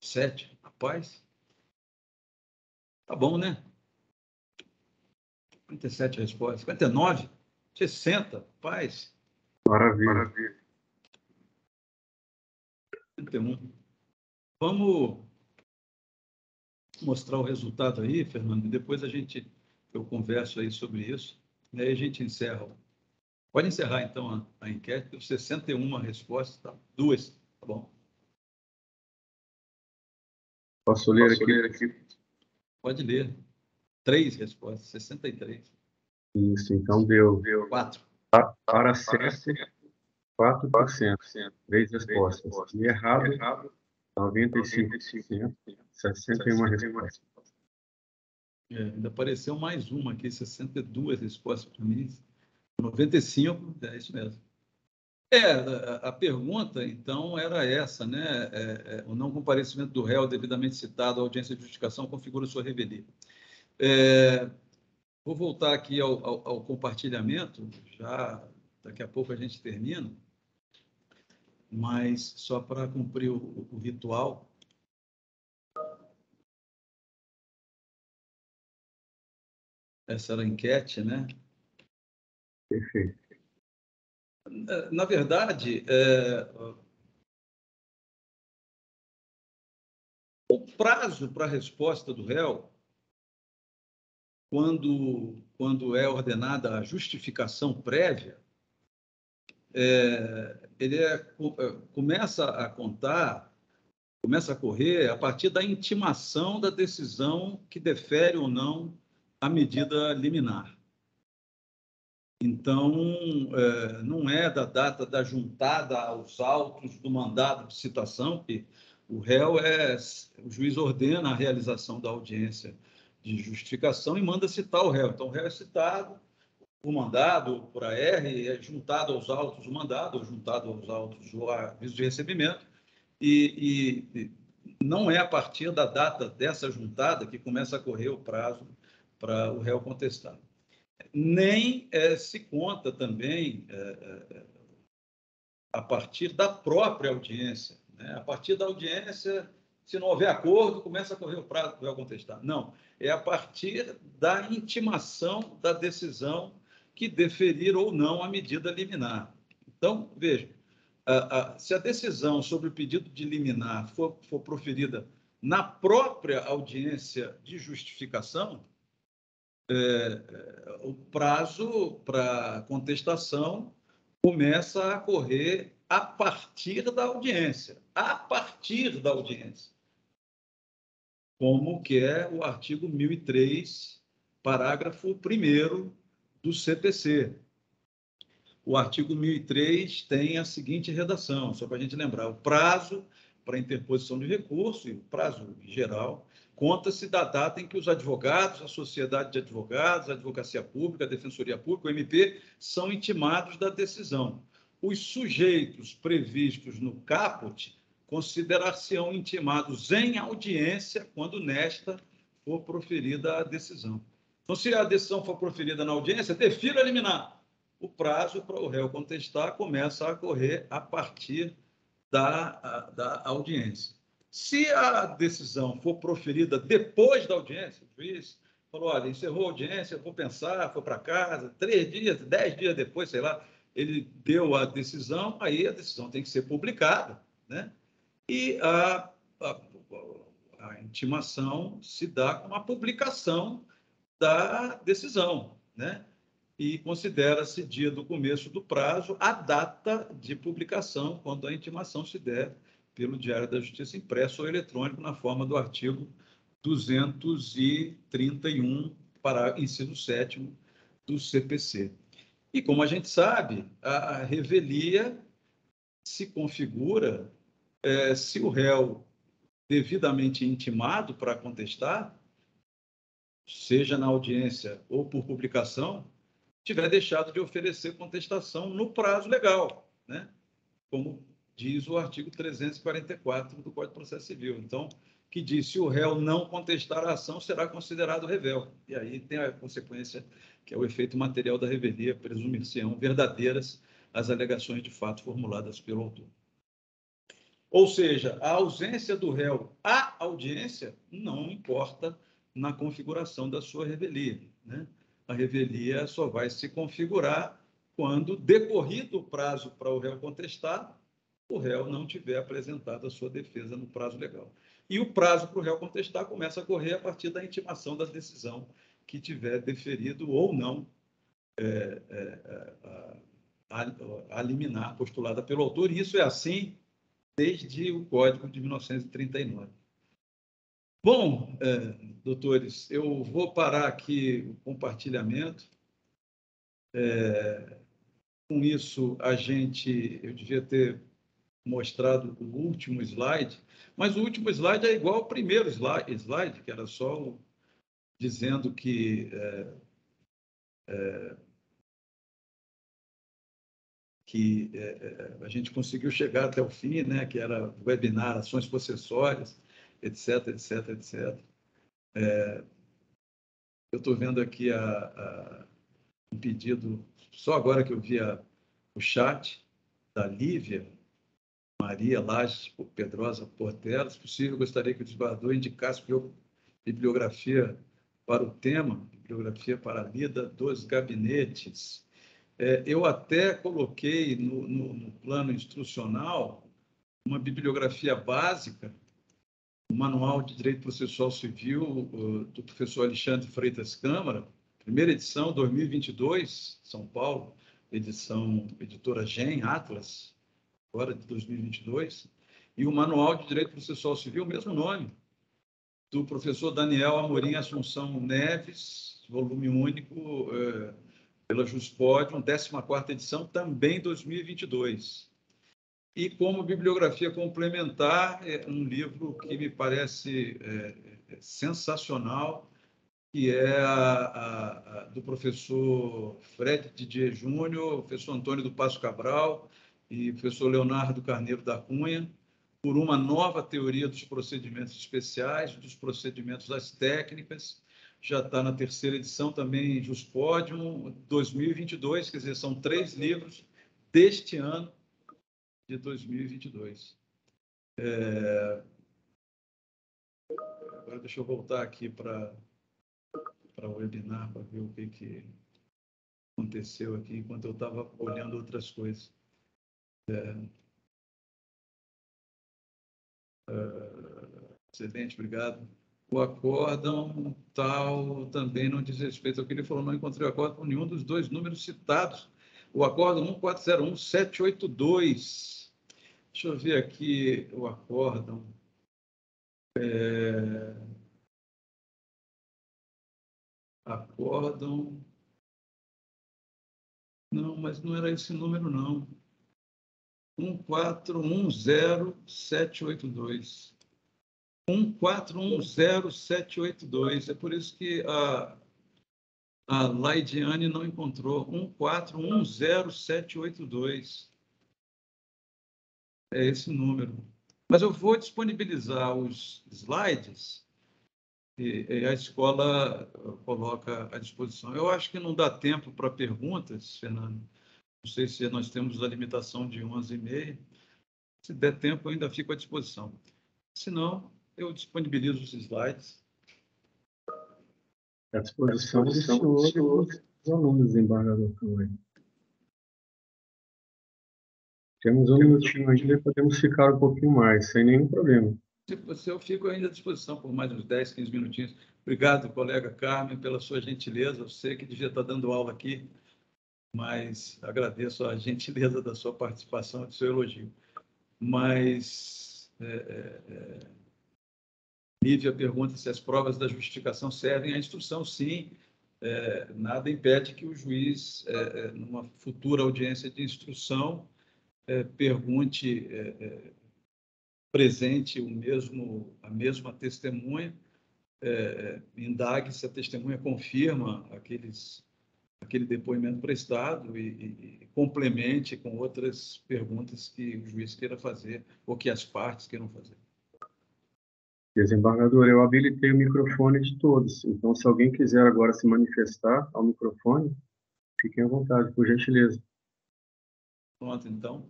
7, rapaz. Tá bom, né? 57 respostas. 59, 60, rapaz. Maravilha. 31. Vamos mostrar o resultado aí, Fernando, e depois eu converso aí sobre isso, e aí a gente encerra. Pode encerrar, então, a enquete. 61 respostas, tá? 2, tá bom? Posso ler aqui? Pode ler. 3 respostas, 63. Isso, então deu 4. Para certo, 4%. 3 respostas. E errado, 95%. 61 respostas. Ainda apareceu mais uma aqui, 62 respostas para mim. 95, é isso mesmo. A pergunta, então, era essa, né? O não comparecimento do réu devidamente citado à audiência de justificação configura sua revelia. Vou voltar aqui ao compartilhamento, já daqui a pouco a gente termina, mas só para cumprir o ritual. Essa era a enquete, né? Perfeito. Na verdade, o prazo para a resposta do réu, quando é ordenada a justificação prévia, ele começa a correr a partir da intimação da decisão que defere ou não a medida liminar. Então, não é da data da juntada aos autos do mandado de citação, que o juiz ordena a realização da audiência de justificação e manda citar o réu. Então, o réu é citado, o mandado por AR é juntado aos autos o mandado, ou juntado aos autos o aviso de recebimento, e não é a partir da data dessa juntada que começa a correr o prazo para o réu contestar. Nem se conta também a partir da própria audiência, né? A partir da audiência, se não houver acordo, começa a correr o prazo para o réu contestar. Não, é a partir da intimação da decisão que deferir ou não a medida liminar. Então, veja, se a decisão sobre o pedido de liminar for proferida na própria audiência de justificação, o prazo para contestação começa a correr a partir da audiência. A partir da audiência. Como que é o artigo 1003, parágrafo 1º do CPC. O artigo 1003 tem a seguinte redação, só para a gente lembrar: o prazo para interposição de recurso, e o prazo geral, conta-se da data em que os advogados, a sociedade de advogados, a advocacia pública, a defensoria pública, o MP, são intimados da decisão. Os sujeitos previstos no caput considerar-se-ão intimados em audiência quando nesta for proferida a decisão. Então, se a decisão for proferida na audiência, defira liminar. O prazo para o réu contestar começa a correr a partir da audiência. Se a decisão for proferida depois da audiência, o juiz falou: olha, encerrou a audiência, vou pensar, foi para casa, 3 dias, 10 dias depois, sei lá, ele deu a decisão, aí a decisão tem que ser publicada, né? E a intimação se dá com a publicação da decisão, né? E considera-se dia do começo do prazo a data de publicação, quando a intimação se der pelo Diário da Justiça impresso ou eletrônico, na forma do artigo 231, inciso 7º do CPC. E, como a gente sabe, a revelia se configura se o réu devidamente intimado para contestar, seja na audiência ou por publicação, tiver deixado de oferecer contestação no prazo legal, né? Como diz o artigo 344 do Código de Processo Civil. Então, que diz: se o réu não contestar a ação, será considerado revel. E aí tem a consequência, que é o efeito material da revelia, presumir-se-ão verdadeiras as alegações de fato formuladas pelo autor. Ou seja, a ausência do réu à audiência não importa na configuração da sua revelia, né? A revelia só vai se configurar quando, decorrido o prazo para o réu contestar, o réu não tiver apresentado a sua defesa no prazo legal. E o prazo para o réu contestar começa a correr a partir da intimação da decisão que tiver deferido ou não a liminar postulada pelo autor. E isso é assim desde o Código de 1939. Bom, doutores, eu vou parar aqui o compartilhamento. Com isso, eu devia ter mostrado o último slide, mas o último slide é igual ao primeiro slide, que era só dizendo que a gente conseguiu chegar até o fim, né, que era webinar, ações possessórias, etc, etc, etc. Eu estou vendo aqui um pedido, só agora que eu vi o chat da Lívia Maria Lages Pedrosa Portela. Se possível, gostaria que o desembargador indicasse bibliografia para o tema, bibliografia para a lida dos gabinetes. Eu até coloquei no plano instrucional uma bibliografia básica, o Manual de Direito Processual Civil do professor Alexandre Freitas Câmara, primeira edição, 2022, São Paulo, editora GEM, Atlas, agora de 2022, e o Manual de Direito Processual Civil, mesmo nome, do professor Daniel Amorim Assunção Neves, volume único, pela Juspodium, 14ª edição, também 2022. E como bibliografia complementar, um livro que me parece sensacional, que é do professor Fred Didier Júnior, professor Antônio do Passo Cabral e professor Leonardo Carneiro da Cunha, por uma nova teoria dos procedimentos especiais, dos procedimentos das técnicas. Já está na 3ª edição também, Juspodium, 2022, quer dizer, são 3 livros deste ano, de 2022. Agora deixa eu voltar aqui para o webinar, para ver o que aconteceu aqui, enquanto eu estava olhando outras coisas. Excelente, obrigado. O acórdão tal também não diz respeito ao que ele falou, não encontrei o acórdão com nenhum dos 2 números citados. O acórdão 1401782. Deixa eu ver aqui o acórdão. acórdão. Não, mas não era esse número, não. 1410782. 1410782. É por isso que a Laidiane não encontrou. 1410782. É esse número. Mas eu vou disponibilizar os slides e a escola coloca à disposição. Eu acho que não dá tempo para perguntas, Fernando. Não sei se nós temos a limitação de 11h30. Se der tempo, eu ainda fico à disposição. Se não, eu disponibilizo os slides. À disposição do senhor e dos alunos, desembargador também. Temos um minutinho ainda e podemos ficar um pouquinho mais, sem nenhum problema. Se eu fico ainda à disposição por mais uns 10, 15 minutinhos. Obrigado, colega Carmen, pela sua gentileza. Eu sei que devia estar dando aula aqui, mas agradeço a gentileza da sua participação e do seu elogio. Mas Lívia pergunta se as provas da justificação servem à instrução. Sim, nada impede que o juiz, numa futura audiência de instrução, pergunte, presente a mesma testemunha, indague se a testemunha confirma aquele depoimento prestado e complemente com outras perguntas que o juiz queira fazer ou que as partes queiram fazer. Desembargador, eu habilitei o microfone de todos, então se alguém quiser agora se manifestar ao microfone, fiquem à vontade, por gentileza. Pronto, então.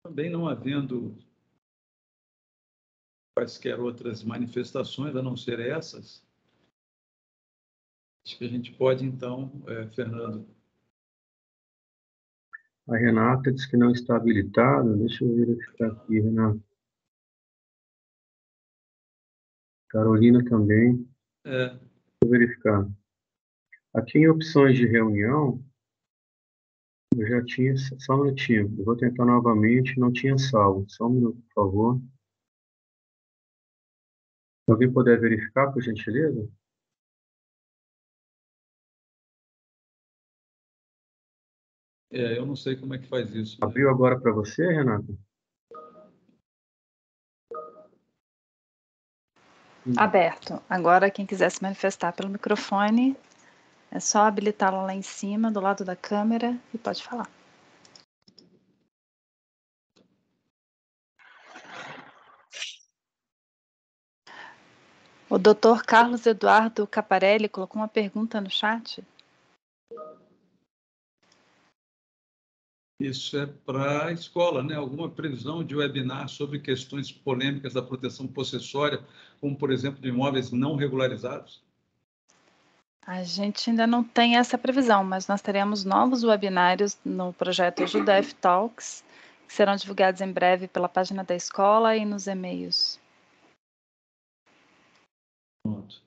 Também não havendo quaisquer outras manifestações, a não ser essas, acho que a gente pode, então, Fernando. A Renata disse que não está habilitada. Deixa eu verificar aqui, Renata. Carolina também. Deixa eu verificar. Aqui em opções de reunião, eu já tinha... Só um minutinho. Eu vou tentar novamente. Não tinha salvo. Só um minuto, por favor. Se alguém puder verificar, por gentileza? Eu não sei como é que faz isso. Abriu agora para você, Renata? Aberto. Agora, quem quiser se manifestar pelo microfone, é só habilitá-lo lá em cima, do lado da câmera, e pode falar. O Dr. Carlos Eduardo Caparelli colocou uma pergunta no chat. Isso é para a escola, né? Alguma previsão de webinar sobre questões polêmicas da proteção possessória, como, por exemplo, de imóveis não regularizados? A gente ainda não tem essa previsão, mas nós teremos novos webinários no projeto Judef Talks, que serão divulgados em breve pela página da escola e nos e-mails. Pronto.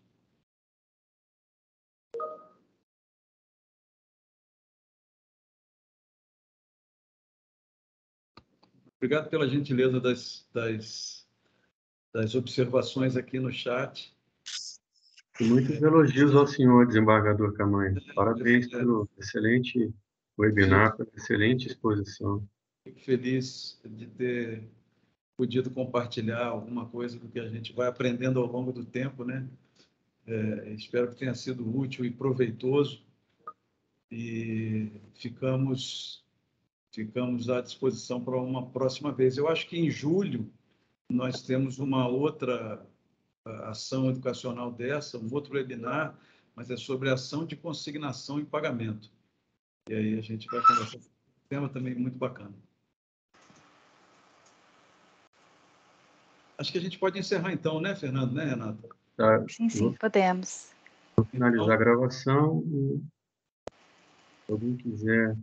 Obrigado pela gentileza das observações aqui no chat. E muitos elogios ao senhor, desembargador Camanho. Parabéns pelo excelente webinar, pela excelente exposição. Fico feliz de ter podido compartilhar alguma coisa do que a gente vai aprendendo ao longo do tempo, né? Espero que tenha sido útil e proveitoso. E ficamos à disposição para uma próxima vez. Eu acho que em julho nós temos uma outra ação educacional dessa, um outro webinar, mas é sobre ação de consignação e pagamento. E aí a gente vai conversar sobre um tema também muito bacana. Acho que a gente pode encerrar então, né, Fernando, né, Renata? Tá, Sim, podemos. vou finalizar a gravação e se alguém quiser